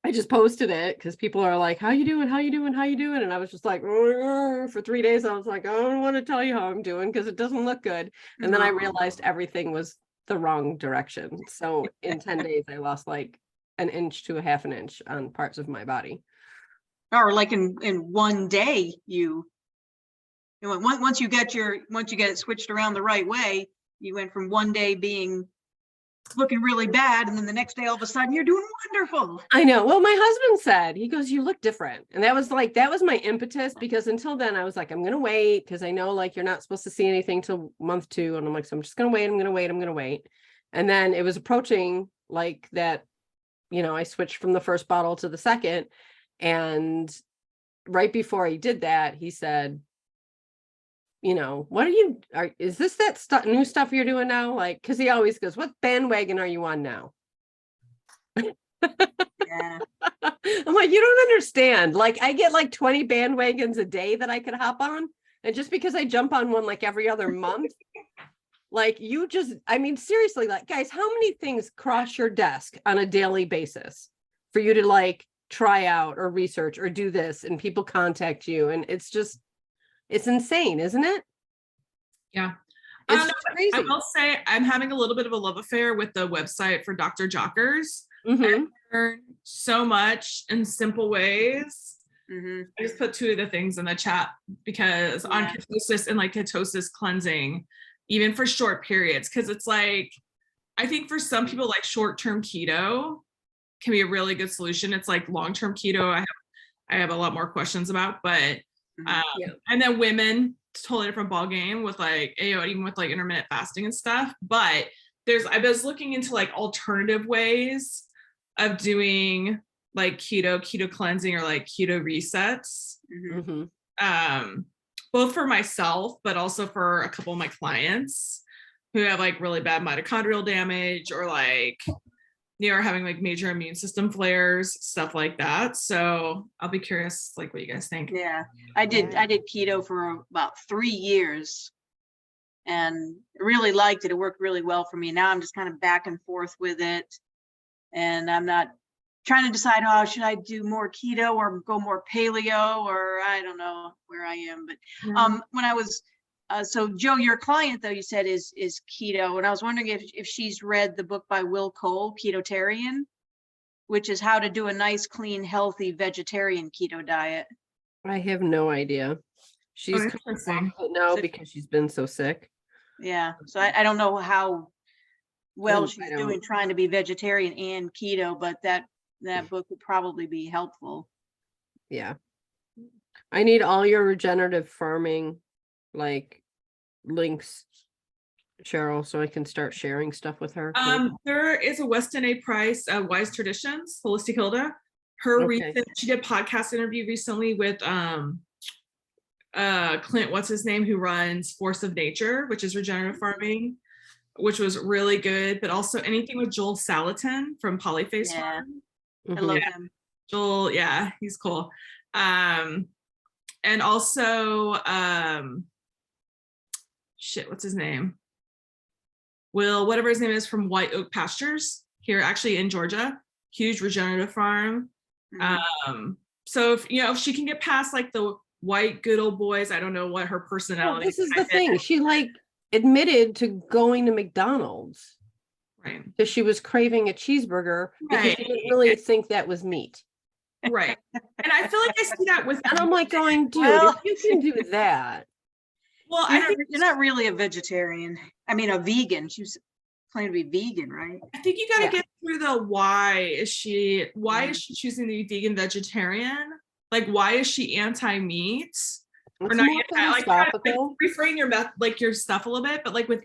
Speaker 6: I just posted it because people are like, how you doing? How you doing? How you doing? And I was just like, for 3 days, I was like, I don't want to tell you how I'm doing because it doesn't look good. And then I realized everything was the wrong direction. So in 10 days, I lost like 1 inch to 1/2 inch on parts of my body.
Speaker 4: Or like in one day, once you get it switched around the right way, you went from one day being looking really bad and then the next day all of a sudden you're doing wonderful.
Speaker 6: I know. Well, my husband said, he goes, you look different. And that was my impetus because until then I was like, I'm gonna wait because I know like you're not supposed to see anything till month 2. And I'm like, so I'm just gonna wait, I'm gonna wait. And then it was approaching like that, you know, I switched from the first bottle to the second. And right before he did that, he said, you know, is this that new stuff you're doing now? Like, cause he always goes, what bandwagon are you on now?
Speaker 4: Yeah.
Speaker 6: I'm like, you don't understand. Like, I get like 20 bandwagons a day that I could hop on. And just because I jump on one like every other month, like I mean, seriously, like, guys, how many things cross your desk on a daily basis for you to like try out or research or do this and people contact you? And it's insane, isn't it?
Speaker 5: Yeah.
Speaker 6: It's crazy.
Speaker 5: I will say I'm having a little bit of a love affair with the website for Dr. Jockers.
Speaker 6: Mm-hmm.
Speaker 5: I learned so much in simple ways.
Speaker 4: Mm-hmm.
Speaker 5: I just put 2 of the things in the chat because on ketosis and like ketosis cleansing, even for short periods, because it's like, I think for some people like short-term keto can be a really good solution. It's like long-term keto, I have a lot more questions about, but and then women, totally different ball game with like, even with like intermittent fasting and stuff. But I was looking into like alternative ways of doing like keto cleansing or like keto resets.
Speaker 6: Mm-hmm.
Speaker 5: Both for myself, but also for a couple of my clients who have like really bad mitochondrial damage or like, you know, are having like major immune system flares, stuff like that. So I'll be curious, like what you guys think.
Speaker 4: Yeah, I did keto for about 3 years and really liked it. It worked really well for me. Now I'm just kind of back and forth with it. And I'm not trying to decide, should I do more keto or go more paleo, or I don't know where I am. But when I was, so Joe, your client though, you said is keto. And I was wondering if she's read the book by Will Cole, Ketotarian, which is how to do a nice, clean, healthy vegetarian keto diet.
Speaker 6: I have no idea. She's now because she's been so sick.
Speaker 4: Yeah. So I don't know how well she's doing trying to be vegetarian and keto, but that book would probably be helpful.
Speaker 6: Yeah. I need all your regenerative farming like links Cheryl, so I can start sharing stuff with her?
Speaker 5: There is a Weston A. Price, Wise Traditions, Holistic Hilda. Her
Speaker 6: Okay.
Speaker 5: she did a podcast interview recently with Clint, what's his name, who runs Force of Nature, which is regenerative farming, which was really good. But also anything with Joel Salatin from Polyface Farm.
Speaker 4: I love him.
Speaker 5: Joel, yeah, he's cool. And also shit, what's his name? Will, whatever his name is, from White Oak Pastures here, actually in Georgia. Huge regenerative farm. So if she can get past like the white good old boys, I don't know what her personality.
Speaker 6: This is the thing. She like admitted to going to McDonald's,
Speaker 5: right?
Speaker 6: Because she was craving a cheeseburger because she didn't really think that was meat.
Speaker 5: Right. And I feel like I see that with,
Speaker 6: and I'm like going, dude,
Speaker 4: Well,
Speaker 6: if you can do that.
Speaker 5: Well,
Speaker 4: you're not really a vegetarian. I mean, a vegan. She was planning to be vegan, right?
Speaker 5: I think you got to get through the why is she choosing to be vegan vegetarian? Like, why is she anti-meat? Or not anti, like reframe your stuff a little bit, but like with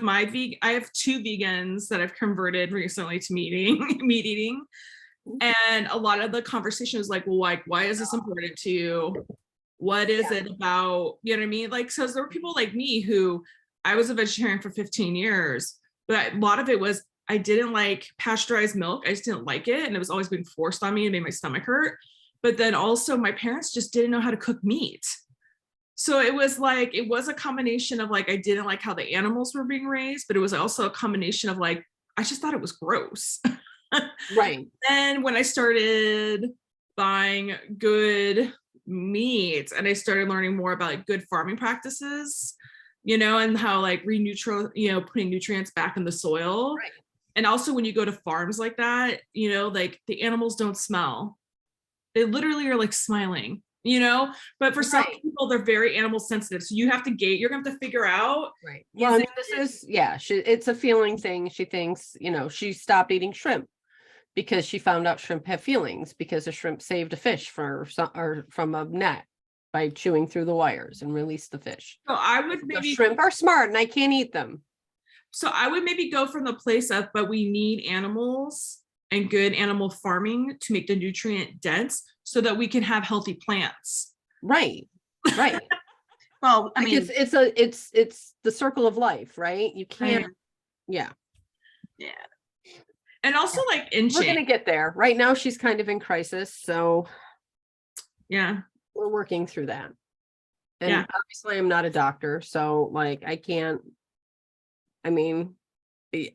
Speaker 5: my I have 2 vegans that I've converted recently to meat eating. And a lot of the conversation is like, well, like, why is this important to you? What is it about, you know what I mean? Like, so there were people like me who, I was a vegetarian for 15 years, but a lot of it was, I didn't like pasteurized milk. I just didn't like it. And it was always being forced on me and made my stomach hurt. But then also my parents just didn't know how to cook meat. So it was like, it was a combination of like, I didn't like how the animals were being raised, but it was also a combination of like, I just thought it was gross.
Speaker 6: Right.
Speaker 5: And when I started buying good meat and I started learning more about like good farming practices, and how like putting nutrients back in the soil.
Speaker 6: Right.
Speaker 5: And also when you go to farms like that, like the animals don't smell. They literally are like smiling, but for some people, they're very animal sensitive. So you have to you're going to have to figure out.
Speaker 6: Right. Well, I mean, it's a feeling thing. She thinks, she stopped eating shrimp because she found out shrimp have feelings because a shrimp saved a fish from a net by chewing through the wires and released the fish. So
Speaker 5: I would maybe
Speaker 6: shrimp are smart and I can't eat them.
Speaker 5: So I would maybe go from the place of, but we need animals and good animal farming to make the nutrient dense so that we can have healthy plants.
Speaker 6: Right. Right.
Speaker 4: Well, I mean,
Speaker 6: it's the circle of life, right? You can't. Yeah.
Speaker 5: And also like
Speaker 6: we're gonna get there. Right now she's kind of in crisis, so
Speaker 5: yeah,
Speaker 6: we're working through that. And obviously I'm not a doctor, so like I can't, I mean, you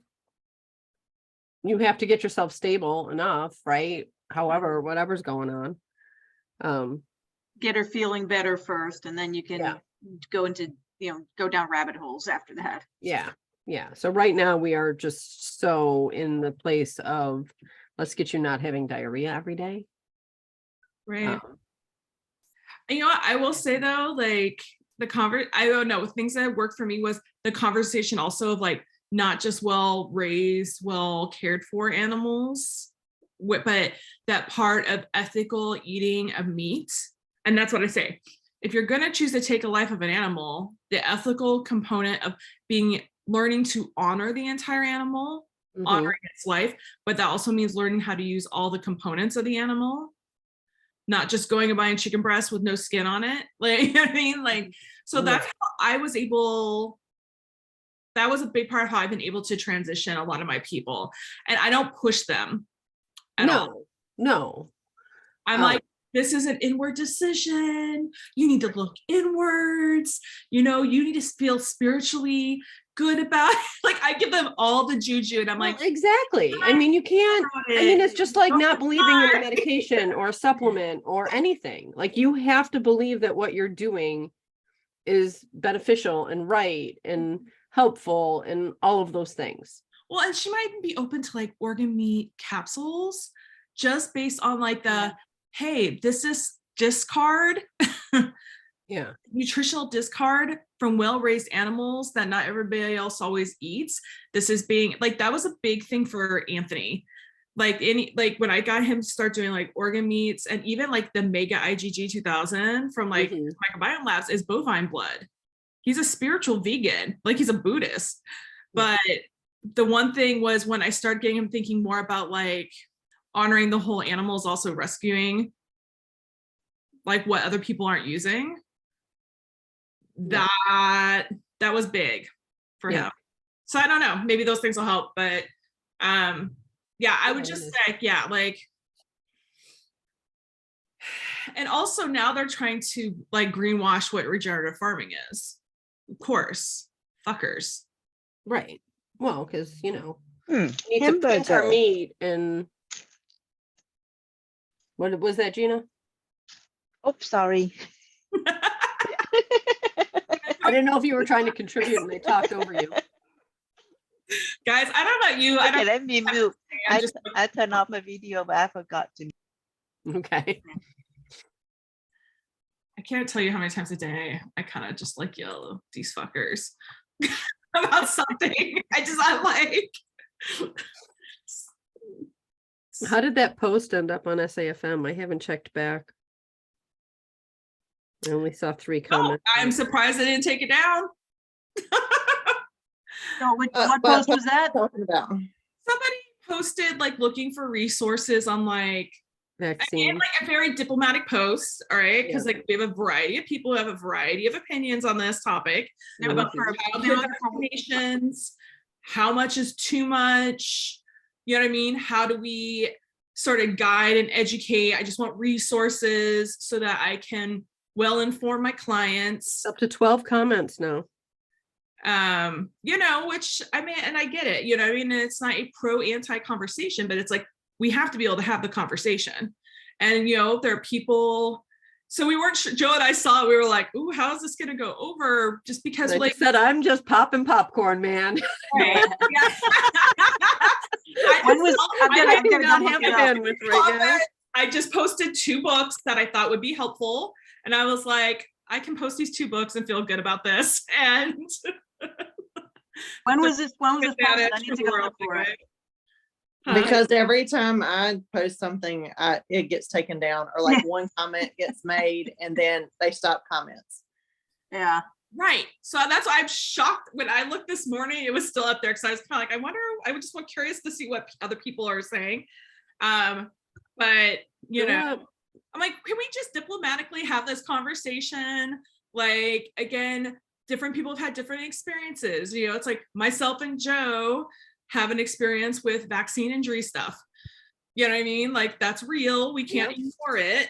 Speaker 6: have to get yourself stable enough, right? However, whatever's going on.
Speaker 4: Get her feeling better first, and then you can go into, go down rabbit holes after that.
Speaker 6: Yeah. Yeah. So right now we are just so in the place of, let's get you not having diarrhea every day.
Speaker 5: Right. I will say though, like I don't know, things that worked for me was the conversation also of like, not just well raised, well cared for animals, but that part of ethical eating of meat. And that's what I say. If you're going to choose to take a life of an animal, the ethical component of learning to honor the entire animal, honoring its life, but that also means learning how to use all the components of the animal, not just going and buying chicken breast with no skin on it. Like, you know what I mean? Like, so that's how I was able, that was a big part of how I've been able to transition a lot of my people. And I don't push them at all.
Speaker 6: No.
Speaker 5: I'm like, this is an inward decision. You need to look inwards. You need to feel spiritually good about it. Like I give them all the juju and I'm like,
Speaker 6: exactly. I mean, you can't, it's just like not believing in a medication or a supplement or anything. Like you have to believe that what you're doing is beneficial and right and helpful and all of those things.
Speaker 5: Well, and she might even be open to like organ meat capsules just based on like hey, this is discard. Nutritional discard from well-raised animals that not everybody else always eats. This is being like, that was a big thing for Anthony. Like when I got him to start doing like organ meats and even like the Mega IgG 2000 from like Microbiome Labs is bovine blood. he's a spiritual vegan, like he's a Buddhist. But the one thing was when I started getting him thinking more about like honoring the whole animals, also rescuing like what other people aren't using. That was big for him. So I don't know, maybe those things will help, but yeah, I would just say, yeah, like, and also now they're trying to like greenwash what regenerative farming is. Of course, fuckers.
Speaker 6: Right. Well, because you know, we need to plant our
Speaker 2: Hamburger.
Speaker 6: meat and what was that, Gina?
Speaker 2: Oops, sorry.
Speaker 6: I didn't know if you were trying to contribute and they talked over you.
Speaker 5: Guys, I don't know about you. I
Speaker 2: Okay,
Speaker 5: don't
Speaker 2: let me mute. I turned off my video, but I forgot to.
Speaker 6: Okay.
Speaker 5: I can't tell you how many times a day I kind of just like yell these fuckers about something. I'm like.
Speaker 6: How did that post end up on SAFM? I haven't checked back. I only saw 3 comments.
Speaker 5: Oh, I'm surprised they didn't take it down.
Speaker 4: So what post was that?
Speaker 1: Talking about.
Speaker 5: Somebody posted like looking for resources on like,
Speaker 6: Vaccine.
Speaker 5: and like a very diplomatic post, all right? Because like we have a variety of people who have a variety of opinions on this topic about childhood vaccinations, how much is too much, you know what I mean? How do we sort of guide and educate? I just want resources so that I can well inform my clients.
Speaker 6: Up to 12 comments now.
Speaker 5: You know, which I mean, and I get it, you know, I mean, it's not a pro-anti conversation, but it's like, we have to be able to have the conversation. And, you know, there are people, so we weren't sure, Joe and I saw it, we were like, ooh, how is this going to go over? Just because
Speaker 6: Like
Speaker 5: like
Speaker 6: I said, I'm just popping popcorn, man.
Speaker 5: right.
Speaker 6: I do not have the bandwidth right now.
Speaker 5: I just posted 2 books that I thought would be helpful. And I was like, I can post these 2 books and feel good about this. And
Speaker 4: When was this posted? I need to go look for it.
Speaker 1: Because every time I post something, it gets taken down, or like one comment gets made and then they stop comments.
Speaker 4: Yeah.
Speaker 5: Right. So that's why I'm shocked when I looked this morning, it was still up there. Cause I was kind of like, I wonder, I was just curious to see what other people are saying. But you know, I'm like, can we just diplomatically have this conversation? Like, again, different people have had different experiences. You know, it's like myself and Joe have an experience with vaccine injury stuff. You know what I mean? Like, that's real. We can't ignore it.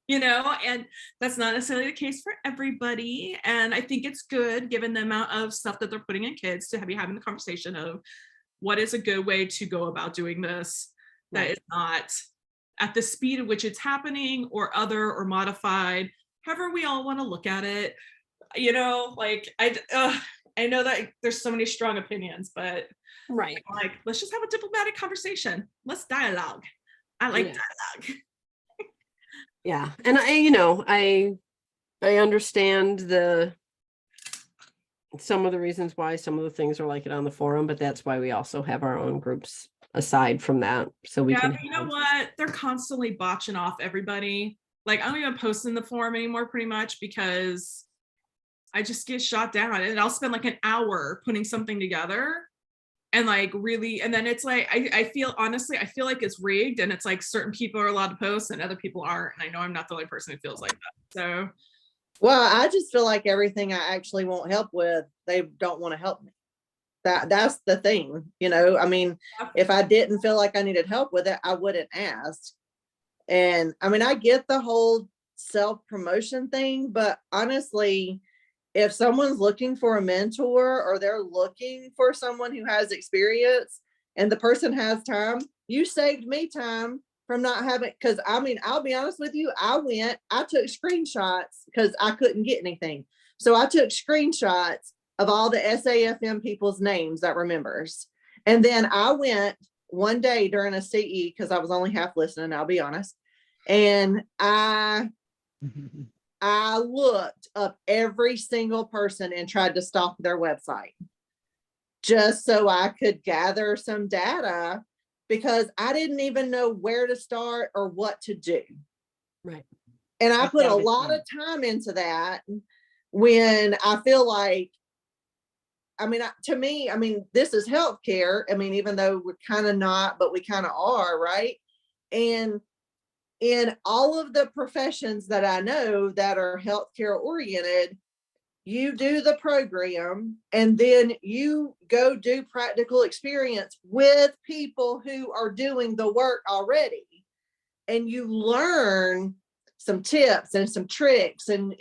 Speaker 5: You know, and that's not necessarily the case for everybody. And I think it's good, given the amount of stuff that they're putting in kids, to be having the conversation of what is a good way to go about doing this that is not at the speed at which it's happening, or other, or modified, however we all want to look at it. You know, like I know that there's so many strong opinions, but
Speaker 6: right,
Speaker 5: like, let's just have a diplomatic conversation. Let's dialogue. I like dialogue.
Speaker 6: Yeah, and I understand some of the reasons why some of the things are like it on the forum, but that's why we also have our own groups aside from that, so we can.
Speaker 5: But you know what? They're constantly botching off everybody. Like, I don't even post in the forum anymore, pretty much, because I just get shot down, and I'll spend like an hour putting something together. And like really, and then it's like, I feel like it's rigged, and it's like certain people are allowed to post and other people aren't. And I know I'm not the only person who feels like that. So,
Speaker 1: well, I just feel like everything I actually want help with, they don't want to help me. That's the thing, you know. I mean, if I didn't feel like I needed help with it, I wouldn't ask. And I mean, I get the whole self-promotion thing, but honestly, if someone's looking for a mentor, or they're looking for someone who has experience, and the person has time, you saved me time from not having, because I mean, I'll be honest with you, I took screenshots because I couldn't get anything. So I took screenshots of all the SAFM people's names that were members. And then I went one day during a CE, because I was only half listening, I'll be honest. And I looked up every single person and tried to stalk their website just so I could gather some data, because I didn't even know where to start or what to do.
Speaker 6: Right.
Speaker 1: And I put a lot of time into that, when I feel like, I mean, to me, I mean, this is healthcare. I mean, even though we're kind of not, but we kind of are, right? And in all of the professions that I know that are healthcare oriented, you do the program and then you go do practical experience with people who are doing the work already. And you learn some tips and some tricks and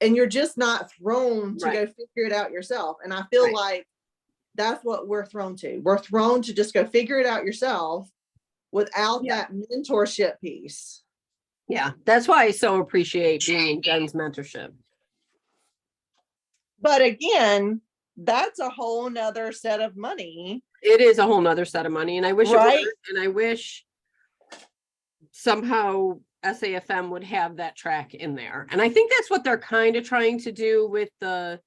Speaker 1: you're just not thrown to go figure it out yourself. And I feel like that's what we're thrown to. We're thrown to just go figure it out yourself without that mentorship piece.
Speaker 6: Yeah, that's why I so appreciate being in Jen's mentorship.
Speaker 1: But again, that's a whole nother set of money.
Speaker 6: It is a whole nother set of money, and I wish it were, and I wish somehow SAFM would have that track in there. And I think that's what they're kind of trying to do with the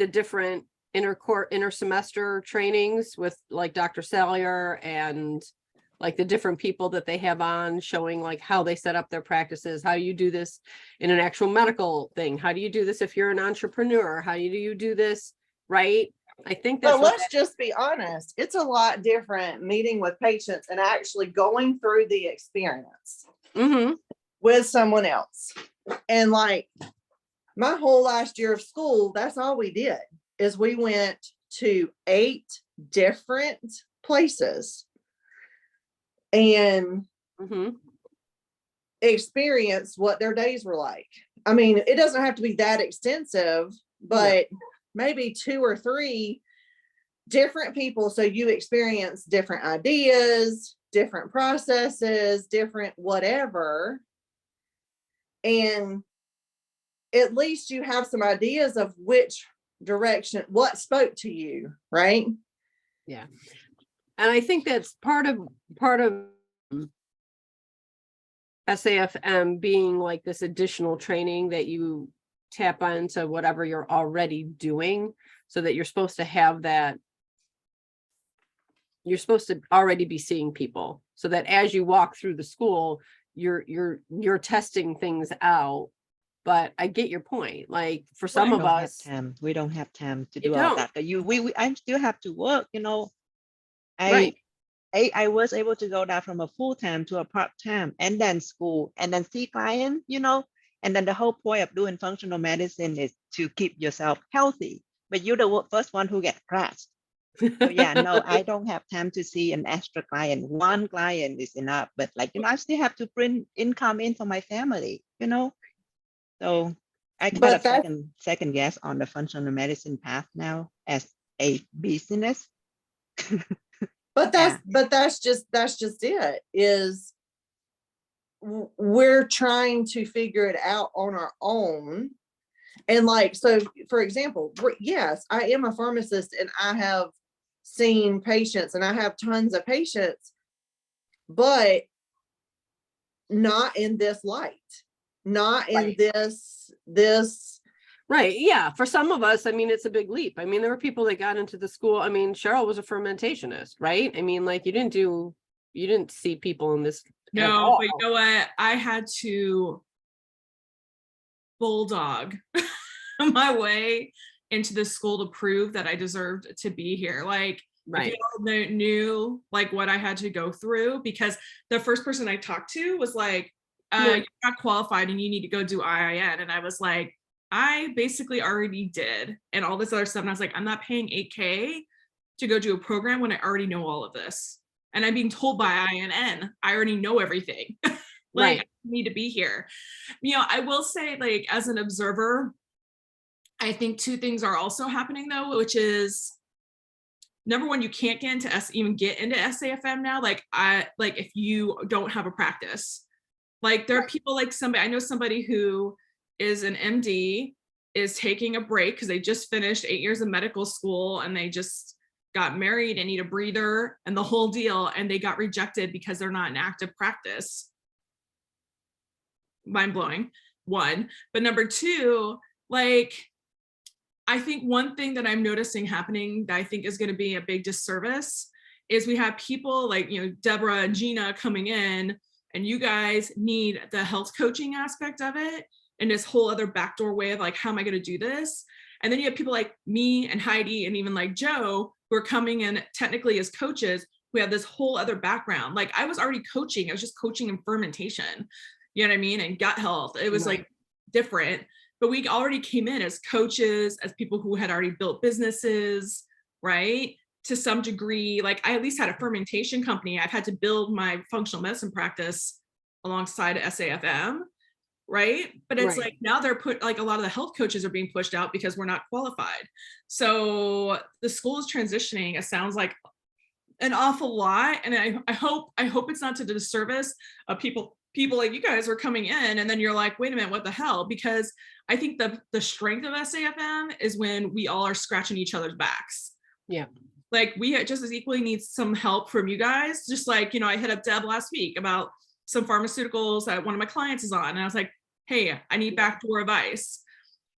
Speaker 6: different inter semester trainings with like Dr. Salyer and like the different people that they have on, showing like how they set up their practices, how you do this in an actual medical thing. How do you do this if you're an entrepreneur? How do you do this, right? I think that's,
Speaker 1: but let's just be honest. It's a lot different meeting with patients and actually going through the experience with someone else. And like my whole last year of school, that's all we did is we went to 8 different places and experience what their days were like. I mean, it doesn't have to be that extensive, but maybe 2 or 3 different people. So you experience different ideas, different processes, different whatever. And at least you have some ideas of which direction, what spoke to you, right?
Speaker 6: Yeah. And I think that's part of SAFM being like this additional training that you tap onto whatever you're already doing, so that you're supposed to have that. You're supposed to already be seeing people, so that as you walk through the school, you're testing things out. But I get your point. Like for some of us,
Speaker 2: we don't have time to do all that. I still have to work, you know. I was able to go down from a full-time to a part-time, and then school, and then see clients, you know. And then the whole point of doing functional medicine is to keep yourself healthy. But you're the first one who gets crashed. So yeah, no, I don't have time to see an extra client. One client is enough. But like, you know, I still have to bring income in for my family, you know. So I kind of second guess on the functional medicine path now as a business.
Speaker 1: But that's just it, is we're trying to figure it out on our own. And like, so for example, yes, I am a pharmacist and I have seen patients and I have tons of patients, but not in this light, not in this.
Speaker 6: Right. Yeah. For some of us, I mean, it's a big leap. I mean, there were people that got into the school. I mean, Cheryl was a fermentationist, right? I mean, like you didn't see people in this.
Speaker 5: No, but you know what? I had to bulldog my way into the school to prove that I deserved to be here. Like, if you all knew like what I had to go through, because the first person I talked to was like, you're not qualified and you need to go do IIN. And I was like, I basically already did, and all this other stuff. And I was like, I'm not paying $8K to go do a program when I already know all of this. And I'm being told by INN, I already know everything. Like, I need to be here. You know, I will say, like, as an observer, I think 2 things are also happening though, which is number one, you can't get into even get into SAFM now. Like if you don't have a practice, like there are people like I know somebody who is an MD, is taking a break because they just finished 8 years of medical school and they just got married and need a breather and the whole deal. And they got rejected because they're not in active practice. Mind blowing, 1. But number 2, like, I think one thing that I'm noticing happening that I think is going to be a big disservice is we have people like, you know, Deborah and Gina coming in, and you guys need the health coaching aspect of it. in this whole other backdoor way of like, how am I going to do this? And then you have people like me and Heidi and even like Joe who are coming in technically as coaches who have this whole other background. Like I was already coaching. I was just coaching in fermentation, you know what I mean? And gut health. It was like different, but we already came in as coaches, as people who had already built businesses, right? To some degree, like I at least had a fermentation company. I've had to build my functional medicine practice alongside SAFM, right? But it's like now they're like a lot of the health coaches are being pushed out because we're not qualified. So the school is transitioning. It sounds like an awful lot, and I hope it's not to the disservice of people like you guys are coming in and then you're like, wait a minute, what the hell? Because I think the strength of SAFM is when we all are scratching each other's backs.
Speaker 6: Yeah.
Speaker 5: Like we just as equally need some help from you guys. Just like, you know, I hit up Deb last week about some pharmaceuticals that one of my clients is on. And I was like, hey, I need backdoor advice.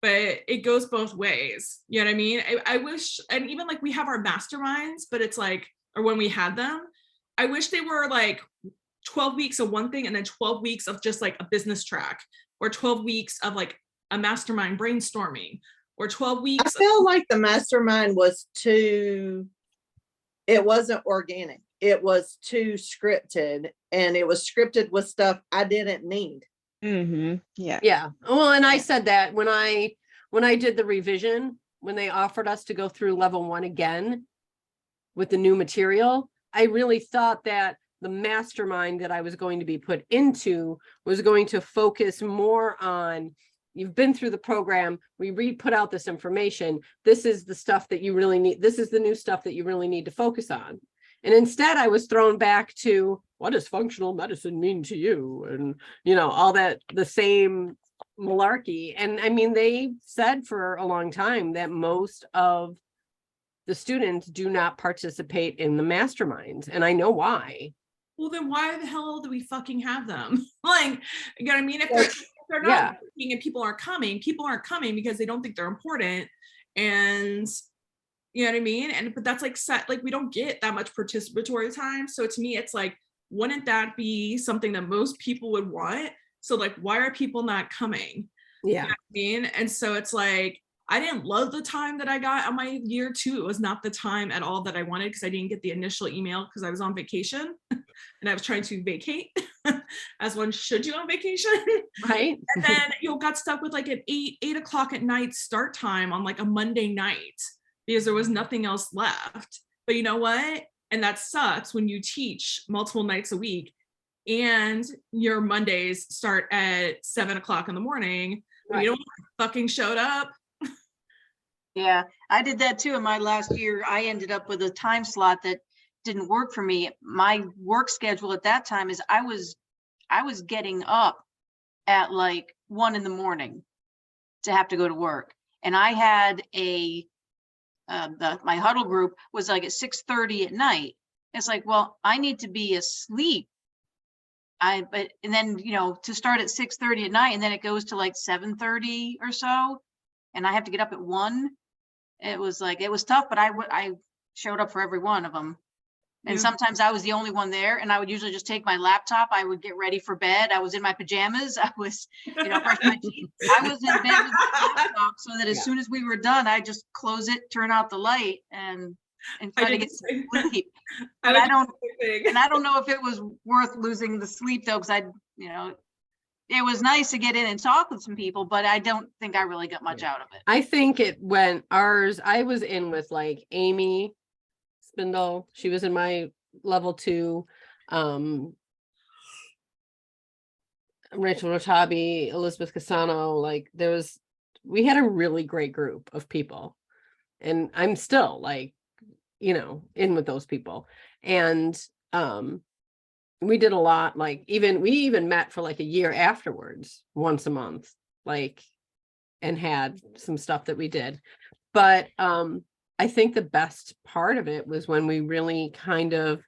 Speaker 5: But it goes both ways. You know what I mean? I wish, and even like we have our masterminds, but it's like, or when we had them, I wish they were like 12 weeks of one thing and then 12 weeks of just like a business track, or 12 weeks of like a mastermind brainstorming, or 12 weeks.
Speaker 1: I feel like the mastermind was it wasn't organic. It was too scripted, and it was scripted with stuff I didn't need.
Speaker 2: Yeah.
Speaker 6: Yeah. Well, and I said that when I did the revision, when they offered us to go through level 1 again with the new material, I really thought that the mastermind that I was going to be put into was going to focus more on, you've been through the program, we put out this information, this is the stuff that you really need, this is the new stuff that you really need to focus on. And instead I was thrown back to, what does functional medicine mean to you? And, you know, all that, the same malarkey. And I mean, they said for a long time that most of the students do not participate in the masterminds. And I know why.
Speaker 5: Well, then why the hell do we fucking have them? Like, you know what I mean? If they're not working and people aren't coming because they don't think they're important. And you know what I mean? And but that's like set, like we don't get that much participatory time. So to me, it's like, wouldn't that be something that most people would want? So like, why are people not coming?
Speaker 6: Yeah.
Speaker 5: You know what I mean? And so it's like, I didn't love the time that I got on my year 2. It was not the time at all that I wanted, because I didn't get the initial email because I was on vacation and I was trying to vacate as one should do on vacation.
Speaker 6: Right.
Speaker 5: And then you got stuck with like an 8 o'clock at night start time on like a Monday night because there was nothing else left. But you know what? And that sucks when you teach multiple nights a week and your Mondays start at 7 o'clock in the morning. Right. You don't fucking showed up.
Speaker 4: Yeah, I did that too in my last year. I ended up with a time slot that didn't work for me. My work schedule at that time is I was getting up at like 1 a.m. to have to go to work. And I had my huddle group was like at 6:30 at night. It's like, well, I need to be asleep. And then, you know, to start at 6:30 at night, and then it goes to like 7:30 or so. And I have to get up at 1. It was like, it was tough, but I showed up for every one of them. And sometimes I was the only one there, and I would usually just take my laptop. I would get ready for bed. I was in my pajamas. I was, you know, brush my teeth. I was in bed with my laptop so that as soon as we were done, I just close it, turn out the light, and try to get some sleep. But I don't know if it was worth losing the sleep though, because you know, it was nice to get in and talk with some people, but I don't think I really got much out of it.
Speaker 6: I think it went I was in with like Amy Spindle. She was in my level 2. Rachel Rotabi, Elizabeth Casano. Like we had a really great group of people, and I'm still like, you know, in with those people. And, we did a lot, like we even met for like a year afterwards, once a month, like, and had some stuff that we did. But I think the best part of it was when we really kind of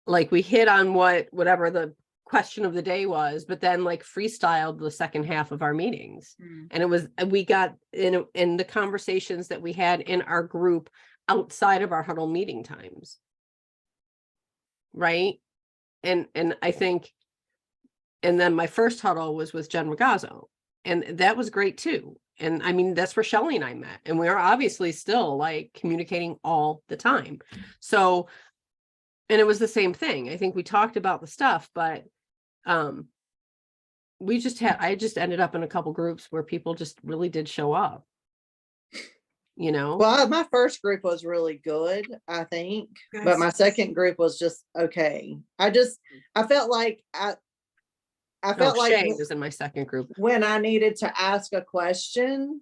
Speaker 6: like, we hit on whatever the question of the day was, but then like freestyled the second half of our meetings. And we got in the conversations that we had in our group outside of our huddle meeting times. Right. And I think, and then my first huddle was with Jen Ragazzo, And that was great too. And I mean, that's where Shelley and I met, and we are obviously still like communicating all the time. So, and it was the same thing. I think we talked about the stuff, but I just ended up in a couple groups where people just really did show up. You know?
Speaker 1: Well, my first group was really good, I think, but my second group was just okay. I felt like I felt like
Speaker 6: Shay was in my second group.
Speaker 1: when I needed to ask a question,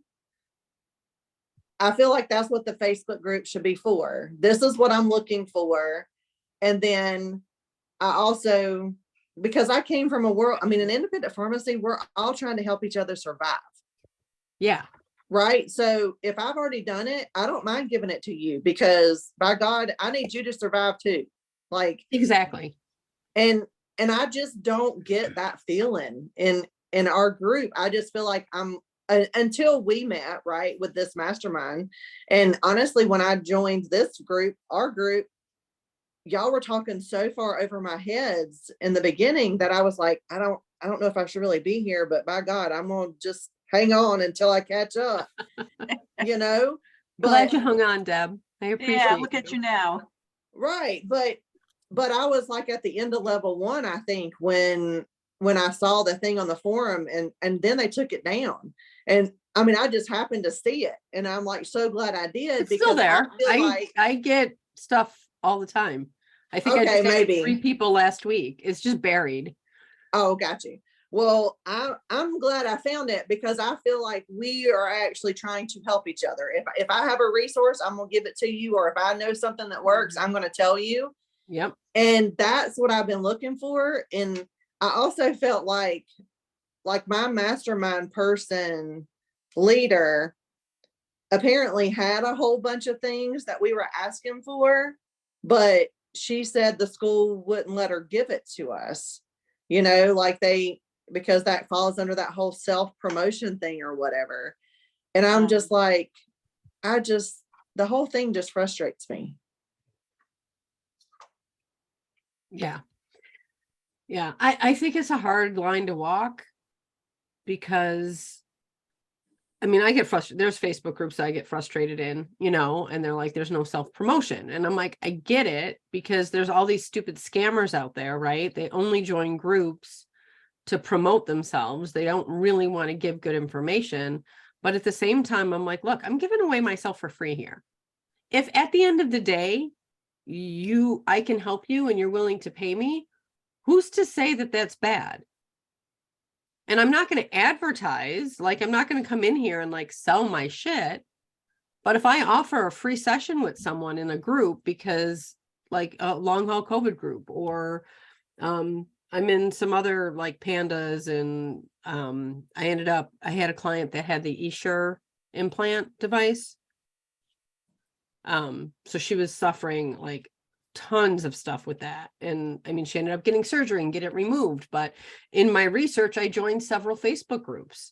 Speaker 1: I feel like that's what the Facebook group should be for. This is what I'm looking for. And then I also, because I came from a world, I mean, an independent pharmacy, we're all trying to help each other survive.
Speaker 6: Yeah.
Speaker 1: Right. So if I've already done it, I don't mind giving it to you, because by God, I need you to survive too. Like,
Speaker 6: exactly.
Speaker 1: And I just don't get that feeling in our group. I just feel like until we met, right, with this mastermind. And honestly, when I joined this group, our group, y'all were talking so far over my heads in the beginning that I was like, I don't know if I should really be here, but by God, I'm gonna just hang on until I catch up, you know. But
Speaker 6: glad you hung on, Deb. I appreciate it.
Speaker 4: Yeah, look at you now.
Speaker 1: Right. But I was like at the end of level 1, I think, when I saw the thing on the forum, and then they took it down. And I mean, I just happened to see it, and I'm like, so glad I did.
Speaker 6: It's still there. I get stuff all the time. I think I just got
Speaker 1: maybe
Speaker 6: 3 people last week. It's just buried.
Speaker 1: Oh, got you. Well, I'm glad I found it, because I feel like we are actually trying to help each other. If I have a resource, I'm gonna give it to you, or if I know something that works, I'm gonna tell you.
Speaker 6: Yep.
Speaker 1: And that's what I've been looking for. And I also felt like my mastermind person leader apparently had a whole bunch of things that we were asking for, but she said the school wouldn't let her give it to us, you know, like because that falls under that whole self-promotion thing or whatever. And I'm just like, the whole thing just frustrates me.
Speaker 6: Yeah. Yeah. I think it's a hard line to walk, because I mean, I get frustrated. There's Facebook groups I get frustrated in, you know, and they're like, there's no self-promotion. And I'm like, I get it, because there's all these stupid scammers out there, right? They only join groups to promote themselves. They don't really want to give good information. But at the same time, I'm like, look, I'm giving away myself for free here. If at the end of the day, I can help you and you're willing to pay me, who's to say that that's bad? And I'm not going to advertise, like, I'm not going to come in here and like sell my shit. But if I offer a free session with someone in a group, because like a long haul COVID group, or I'm in some other like pandas, and I had a client that had the Essure implant device. So she was suffering like tons of stuff with that. And I mean, she ended up getting surgery and get it removed. But in my research, I joined several Facebook groups,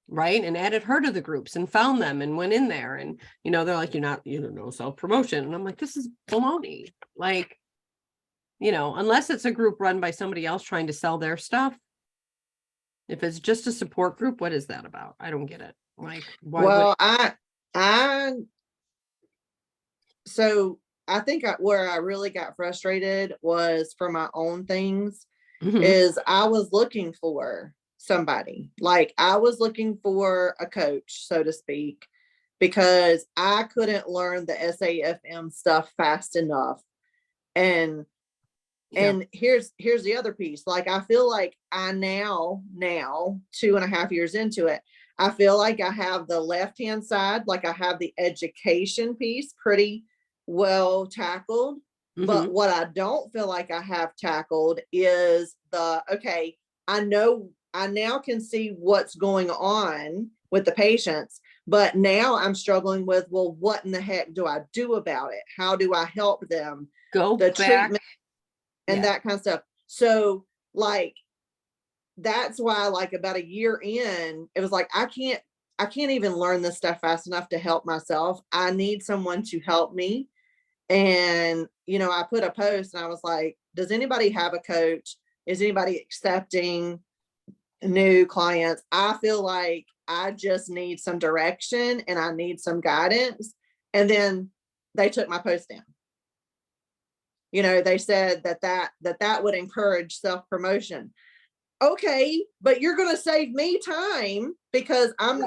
Speaker 6: right? And added her to the groups and found them and went in there. And, you know, they're like, you don't know, self-promotion. And I'm like, this is baloney. Like, you know, unless it's a group run by somebody else trying to sell their stuff. If it's just a support group, what is that about? I don't get it. Like, why
Speaker 1: so I think where I really got frustrated was for my own things. Is I was looking for somebody, like I was looking for a coach, so to speak, because I couldn't learn the SAFM stuff fast enough. And here's the other piece. Like, I feel like I now 2.5 years into it, I feel like I have the left-hand side, like I have the education piece pretty well tackled. But what I don't feel like I have tackled is I now can see what's going on with the patients, but now I'm struggling with, well, what in the heck do I do about it? How do I help them? Treatment and that kind of stuff. So like, that's why, like, about a year in, it was like, I can't even learn this stuff fast enough to help myself. I need someone to help me. And, you know, I put a post and I was like, does anybody have a coach? Is anybody accepting new clients. I feel like I just need some direction and I need some guidance. And then they took my post down. You know, they said that would encourage self-promotion. Okay, but you're going to save me time because I'm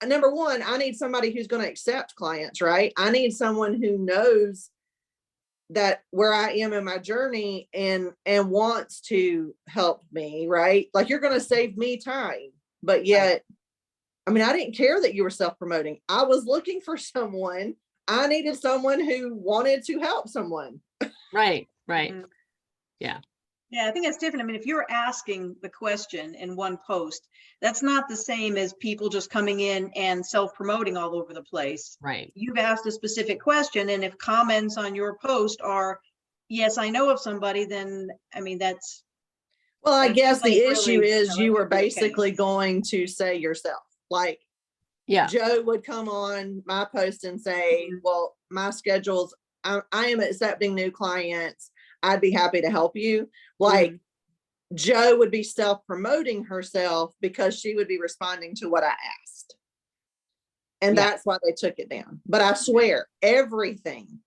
Speaker 1: number one, I need somebody who's going to accept clients, right? I need someone who knows that where I am in my journey and wants to help me, right? Like, you're going to save me time, but yet, I mean, I didn't care that you were self-promoting. I was looking for someone. I needed someone who wanted to help someone.
Speaker 6: Right.
Speaker 4: Mhm.
Speaker 6: Yeah.
Speaker 4: Yeah, I think it's different. I mean, if you're asking the question in one post, that's not the same as people just coming in and self-promoting all over the place.
Speaker 6: Right.
Speaker 4: You've asked a specific question, and if comments on your post are, yes, I know of somebody, then, I mean, that's.
Speaker 1: Well, I guess the
Speaker 4: like
Speaker 1: issue
Speaker 4: really,
Speaker 1: is you
Speaker 4: it
Speaker 1: were
Speaker 4: should be okay.
Speaker 1: basically going to say yourself, like,
Speaker 6: Yeah.
Speaker 1: Joe would come on my post and say, well, my schedules, I am accepting new clients. I'd be happy to help you. Like, Joe would be self-promoting herself because she would be responding to what I asked. And that's why they took it down. But I swear, everything,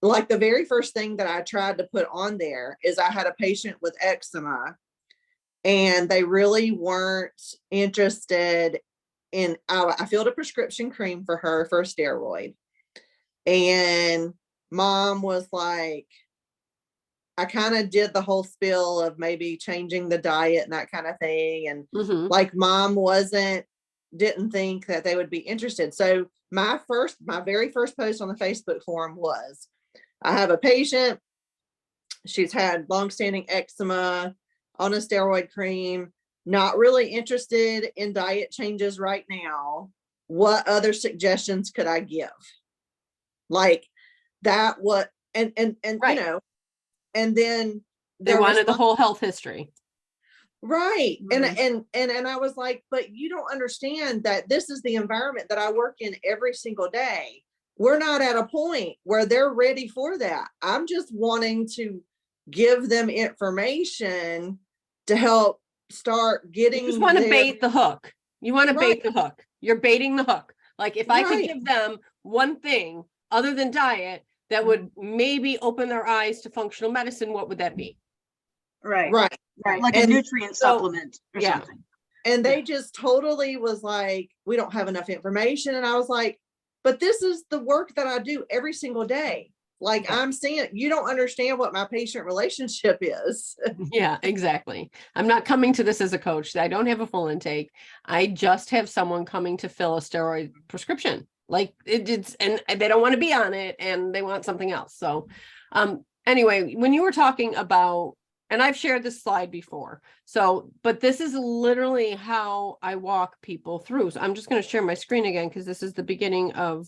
Speaker 1: like the very first thing that I tried to put on there is I had a patient with eczema and they really weren't interested in, I filled a prescription cream for her for a steroid. And mom was like, I kind of did the whole spiel of maybe changing the diet and that kind of thing. And like, mom didn't think that they would be interested. So my very first post on the Facebook forum was, I have a patient. She's had longstanding eczema on a steroid cream, not really interested in diet changes right now. What other suggestions could I give? Like that, and you know, and then
Speaker 6: they wanted the whole health history.
Speaker 1: Right. And I was like, but you don't understand that this is the environment that I work in every single day. We're not at a point where they're ready for that. I'm just wanting to give them information to help start getting.
Speaker 6: You just want to bait the hook. You want to bait the hook. You're baiting the hook. Like, if I could give them one thing other than diet that would maybe open their eyes to functional medicine, what would that be?
Speaker 4: Right. Like
Speaker 1: and
Speaker 4: a nutrient supplement or something.
Speaker 1: And they just totally was like, we don't have enough information. And I was like, but this is the work that I do every single day. Like, I'm seeing, you don't understand what my patient relationship is.
Speaker 6: Yeah, exactly. I'm not coming to this as a coach. I don't have a full intake. I just have someone coming to fill a steroid prescription. Like, it's, and they don't want to be on it and they want something else. So anyway, when you were talking about, and I've shared this slide before, so, but this is literally how I walk people through. So I'm just going to share my screen again, because this is the beginning of,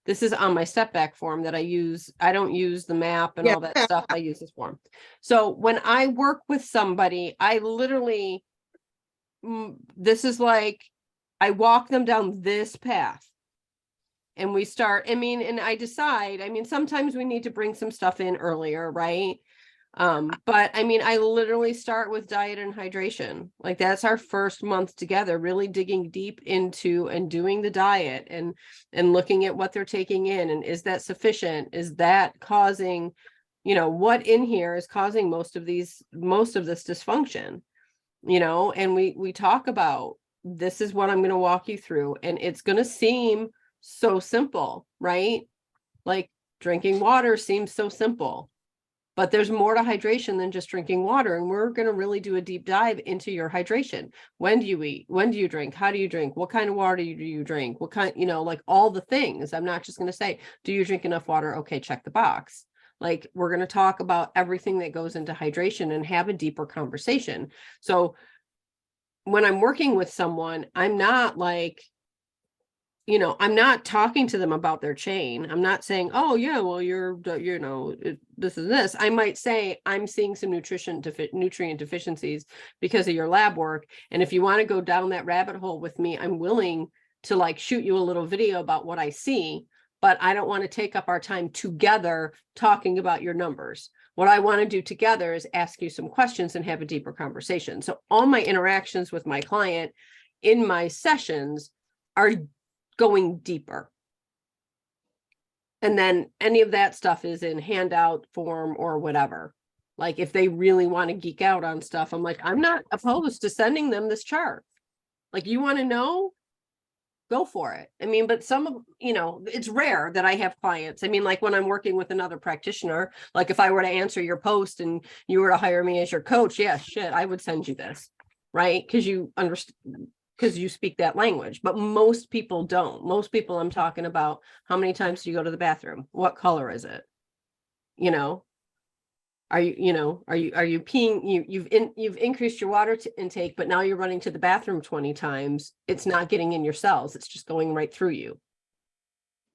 Speaker 6: this is on my step back form that I use. I don't use the map and all that stuff. I use this form. So when I work with somebody, I literally, this is like, I walk them down this path. And we start, I mean, and I decide, I mean, sometimes we need to bring some stuff in earlier, right? But I mean, I literally start with diet and hydration. Like, that's our first month together, really digging deep into and doing the diet and looking at what they're taking in. And is that sufficient? Is that causing, you know, what in here is causing most of this dysfunction, you know? And we talk about, this is what I'm going to walk you through. And it's going to seem so simple, right? Like, drinking water seems so simple, but there's more to hydration than just drinking water. And we're going to really do a deep dive into your hydration. When do you eat? When do you drink? How do you drink? What kind of water do you drink? What kind, you know, like all the things. I'm not just going to say, do you drink enough water? Okay, check the box. Like, we're going to talk about everything that goes into hydration and have a deeper conversation. So when I'm working with someone, I'm not like, you know, I'm not talking to them about their chain. I'm not saying, oh yeah, well, you're, you know, this is this. I might say, I'm seeing some nutrient deficiencies because of your lab work. And if you want to go down that rabbit hole with me, I'm willing to like shoot you a little video about what I see, but I don't want to take up our time together talking about your numbers. What I want to do together is ask you some questions and have a deeper conversation. So all my interactions with my client in my sessions are going deeper. And then any of that stuff is in handout form or whatever. Like if they really want to geek out on stuff, I'm like, I'm not opposed to sending them this chart. Like, you want to know? Go for it. I mean, but some of, it's rare that I have clients. I mean, like when I'm working with another practitioner, like if I were to answer your post and you were to hire me as your coach, yeah, shit, I would send you this, right? Because you understand, because you speak that language. But most people don't. Most people, I'm talking about, how many times do you go to the bathroom? What color is it? Are you peeing? You've increased your water intake, but now you're running to the bathroom 20 times. It's not getting in your cells. It's just going right through you.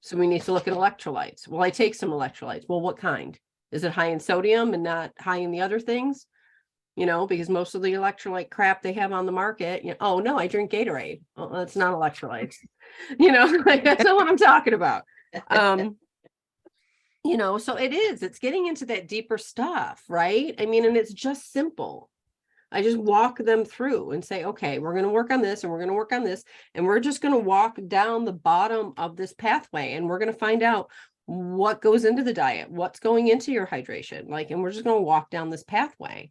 Speaker 6: So we need to look at electrolytes. Well, I take some electrolytes. Well, what kind? Is it high in sodium and not high in the other things? Because most of the electrolyte crap they have on the market, oh no, I drink Gatorade. Well, that's not electrolytes. Like that's not what I'm talking about. So it's getting into that deeper stuff, right? I mean, and it's just simple. I just walk them through and say, okay, we're going to work on this and we're going to work on this. And we're just going to walk down the bottom of this pathway and we're going to find out what goes into the diet, what's going into your hydration. And we're just going to walk down this pathway,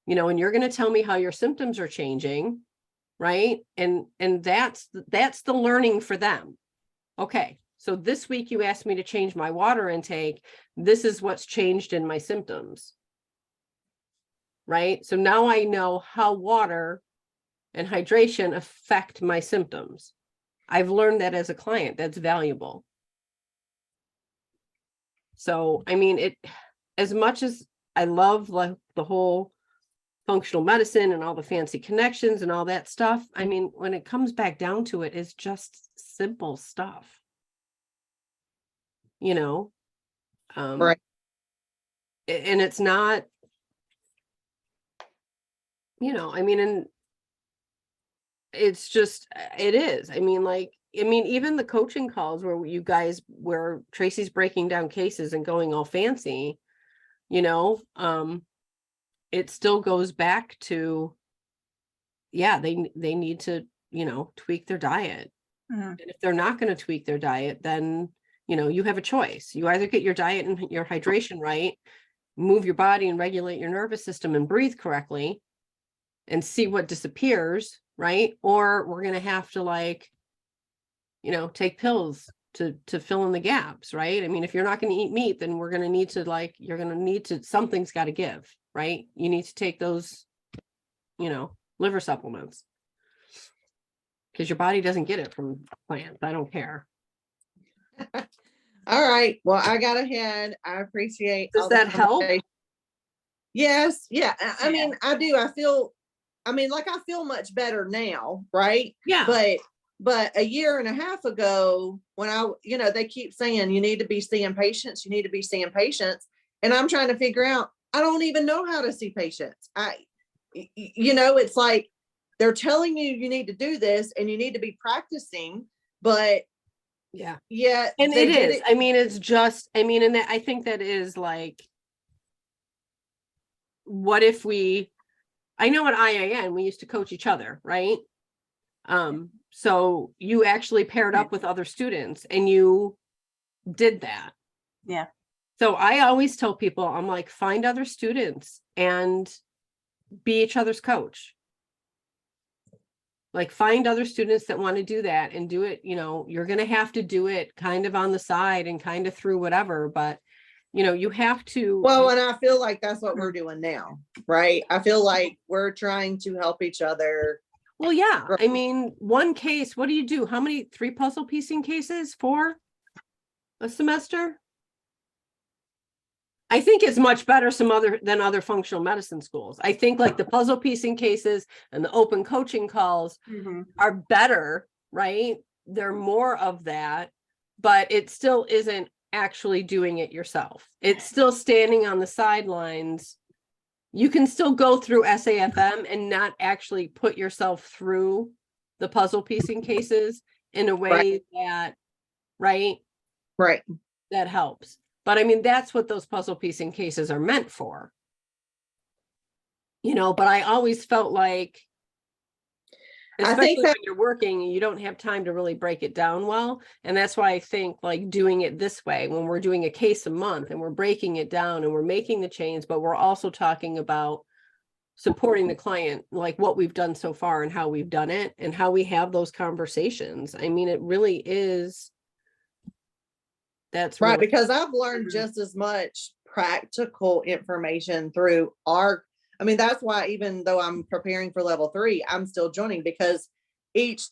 Speaker 6: and you're going to tell me how your symptoms are changing. Right. And that's the learning for them. Okay. So this week you asked me to change my water intake. This is what's changed in my symptoms. Right? So now I know how water and hydration affect my symptoms. I've learned that as a client. That's valuable. So, I mean, as much as I love the whole functional medicine and all the fancy connections and all that stuff, I mean, when it comes back down to it, it's just simple stuff.
Speaker 1: Right.
Speaker 6: And it's not, I mean, and it's just, it is. I mean, even the coaching calls where Tracy's breaking down cases and going all fancy, it still goes back to, they need to, tweak their diet. And if they're not going to tweak their diet, then you have a choice. You either get your diet and your hydration right, move your body and regulate your nervous system and breathe correctly and see what disappears, right? Or we're going to have to take pills to fill in the gaps, right? I mean, if you're not going to eat meat, then we're going to need to, something's got to give, right? You need to take those, liver supplements because your body doesn't get it from plants. I don't care.
Speaker 1: All right. Well, I got ahead. I appreciate.
Speaker 6: Does that help?
Speaker 1: Yes. Yeah. I mean, I do. I feel much better now. Right.
Speaker 6: Yeah.
Speaker 1: But a year and a half ago when they keep saying you need to be seeing patients, you need to be seeing patients. And I'm trying to figure out, I don't even know how to see patients. It's like they're telling you need to do this and you need to be practicing, but yeah.
Speaker 6: And it is. I mean, it's just, and I think that is what if I know at IAN, we used to coach each other, right? So you actually paired up with other students and you did that.
Speaker 4: Yeah.
Speaker 6: So I always tell people, I'm like, find other students and be each other's coach. Find other students that want to do that and do it, you're going to have to do it kind of on the side and kind of through whatever, but you have to.
Speaker 1: Well, and I feel like that's what we're doing now, right? I feel like we're trying to help each other.
Speaker 6: Well, yeah. I mean, one case, what do you do? How many 3 puzzle piecing cases? 4 a semester? I think it's much better than other functional medicine schools. I think the puzzle piecing cases and the open coaching calls are better, right? They're more of that, but it still isn't actually doing it yourself. It's still standing on the sidelines. You can still go through SAFM and not actually put yourself through the puzzle piecing cases in a way that, right?
Speaker 1: Right.
Speaker 6: That helps. But I mean, that's what those puzzle piecing cases are meant for. You know, but I always felt like, especially when you're working, you don't have time to really break it down well. And that's why I think like doing it this way, when we're doing a case a month and we're breaking it down and we're making the change, but we're also talking about supporting the client, like what we've done so far and how we've done it and how we have those conversations. I mean, it really is. That's
Speaker 1: right,
Speaker 6: really,
Speaker 1: because I've learned just as much practical information through I mean, that's why even though I'm preparing for level 3, I'm still joining, because each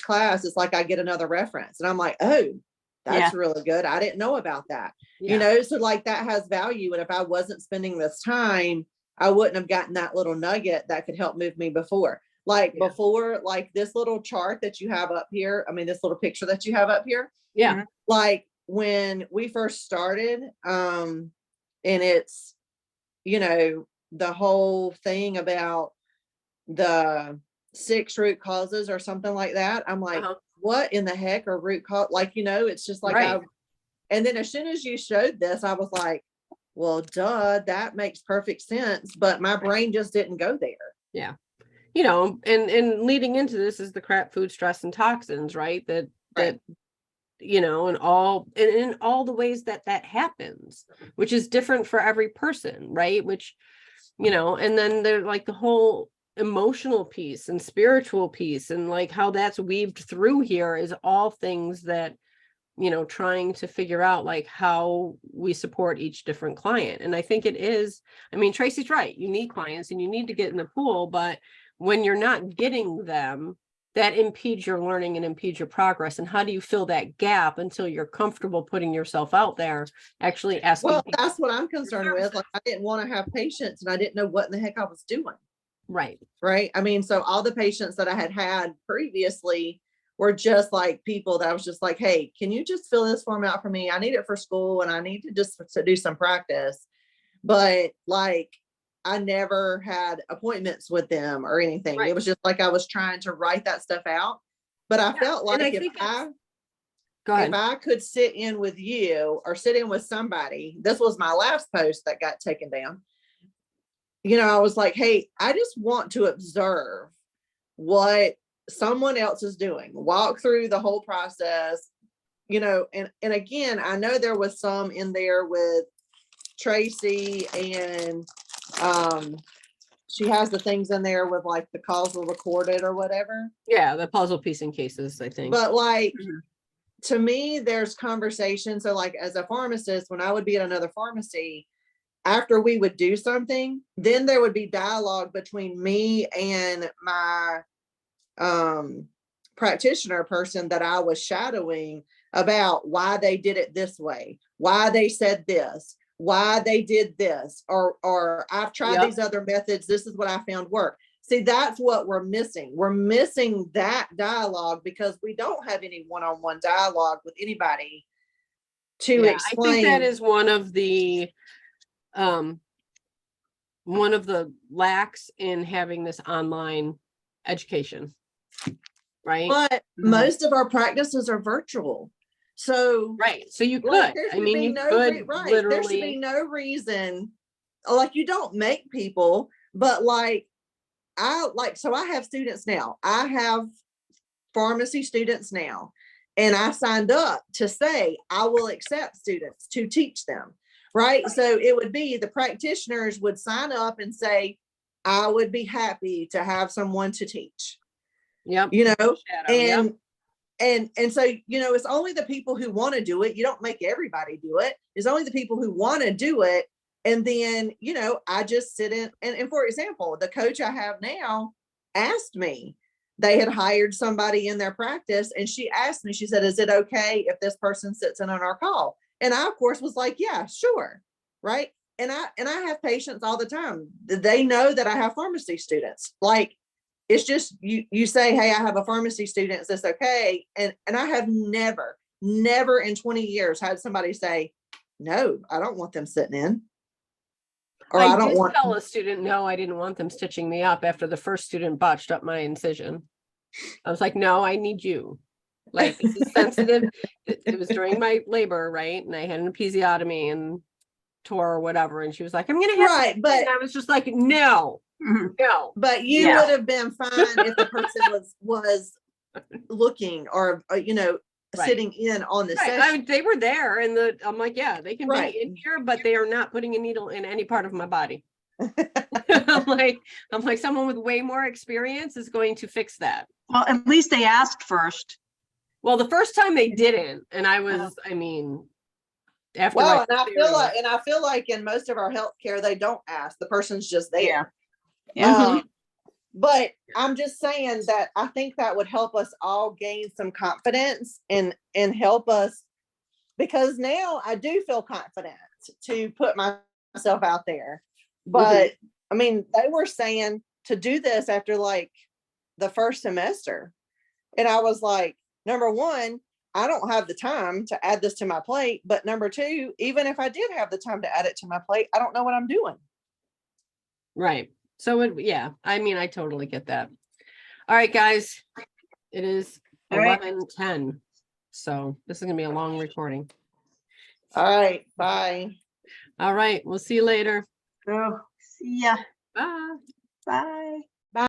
Speaker 1: class is like I get another reference and I'm like, oh, that's really good. I didn't know about that. You know, so like that has value. And if I wasn't spending this time, I wouldn't have gotten that little nugget that could help move me before. Like before, like this little chart that you have up here. I mean, this little picture that you have up here.
Speaker 6: yeah.
Speaker 1: Like when we first started, and it's, you know, the whole thing about the 6 root causes or something like that. I'm like, what in the heck are root cause? Like, you know, it's just like, and then as soon as you showed this, I was like, well, duh, that makes perfect sense. But my brain just didn't go there.
Speaker 6: Yeah. You know, and leading into this is the crap food, stress, and toxins, right? That, you know, and in all the ways that happens, which is different for every person, right? Which, you know, and then there's like the whole emotional piece and spiritual piece and like how that's weaved through here is all things that, you know, trying to figure out like how we support each different client. And I think it is, I mean, Tracy's right. You need clients and you need to get in the pool, but when you're not getting them, that impedes your learning and impedes your progress. And how do you fill that gap until you're comfortable putting yourself out there, actually asking?
Speaker 1: Well, that's what I'm concerned with. Like, I didn't want to have patients and I didn't know what in the heck I was doing.
Speaker 6: Right.
Speaker 1: Right. I mean, so all the patients that I had previously were just like people that I was just like, hey, can you just fill this form out for me? I need it for school and I need to just to do some practice. But like, I never had appointments with them or anything. It was just like I was trying to write that stuff out. But I felt like if I could sit in with you or sit in with somebody, this was my last post that got taken down. You know, I was like, hey, I just want to observe what someone else is doing, walk through the whole process, you know, and again, I know there was some in there with Tracy and she has the things in there with like the calls were recorded or whatever.
Speaker 6: Yeah, the puzzle piecing cases, I think.
Speaker 1: But like to me, there's conversation. So like as a pharmacist, when I would be at another pharmacy, after we would do something, then there would be dialogue between me and my practitioner person that I was shadowing about why they did it this way, why they said this, why they did this, or I've tried these other methods. This is what I found work. See, that's what we're missing. We're missing that dialogue because we don't have any one-on-one dialogue with anybody to explain.
Speaker 6: I think that is one of the lacks in having this online education, right?
Speaker 1: But most of our practices are virtual. So
Speaker 6: so you could,
Speaker 1: like,
Speaker 6: I mean, you could literally,
Speaker 1: there should be no reason, like you don't make people, but like so I have students now. I have pharmacy students now, and I signed up to say I will accept students to teach them. Right. So it would be the practitioners would sign up and say, I would be happy to have someone to teach.
Speaker 6: Yep.
Speaker 1: You know, and so, you know, it's only the people who want to do it. You don't make everybody do it. It's only the people who want to do it. And then, you know, I just sit in and for example, the coach I have now asked me, they had hired somebody in their practice and she asked me, she said, is it okay if this person sits in on our call? And I, of course, was like, yeah, sure. Right. And I have patients all the time. They know that I have pharmacy students. Like, it's just, you say, hey, I have a pharmacy student. Is this okay? And I have never in 20 years had somebody say, no, I don't want them sitting in. Or I don't want
Speaker 6: tell a student, no, I didn't want them stitching me up after the first student botched up my incision. I was like, no, I need you. Like, this is sensitive. It was during my labor, right? And I had an episiotomy and tore or whatever. And she was like, I'm gonna have
Speaker 1: Right,
Speaker 6: to-"
Speaker 1: but
Speaker 6: and I was just like, no,
Speaker 4: Mhm.
Speaker 6: no.
Speaker 1: but you
Speaker 6: Yeah.
Speaker 1: would have been fine if the person was looking or you know,
Speaker 6: Right.
Speaker 1: sitting in on the
Speaker 6: Right.
Speaker 1: session.
Speaker 6: They were there and I'm like, yeah, they can
Speaker 1: Right.
Speaker 6: be in here, but they are not putting a needle in any part of my body. I'm like, someone with way more experience is going to fix that.
Speaker 4: Well, at least they asked first.
Speaker 6: Well, the first time they didn't, and I was, I mean, after
Speaker 1: Well,
Speaker 6: my
Speaker 1: and I feel like in most of our healthcare, they don't ask. The person's just there.
Speaker 4: Yeah.
Speaker 1: But I'm just saying that I think that would help us all gain some confidence and help us, because now I do feel confident to put myself out there. But I mean, they were saying to do this after like the first semester. And I was like, number one, I don't have the time to add this to my plate. But number two, even if I did have the time to add it to my plate, I don't know what I'm doing.
Speaker 6: Right. So yeah, I mean, I totally get that. All right, guys, it is
Speaker 4: All right.
Speaker 6: 11:10. So this is gonna be a long recording.
Speaker 1: All right. Bye.
Speaker 6: All right, we'll see you later.
Speaker 4: So, see ya.
Speaker 6: Bye.
Speaker 4: Bye.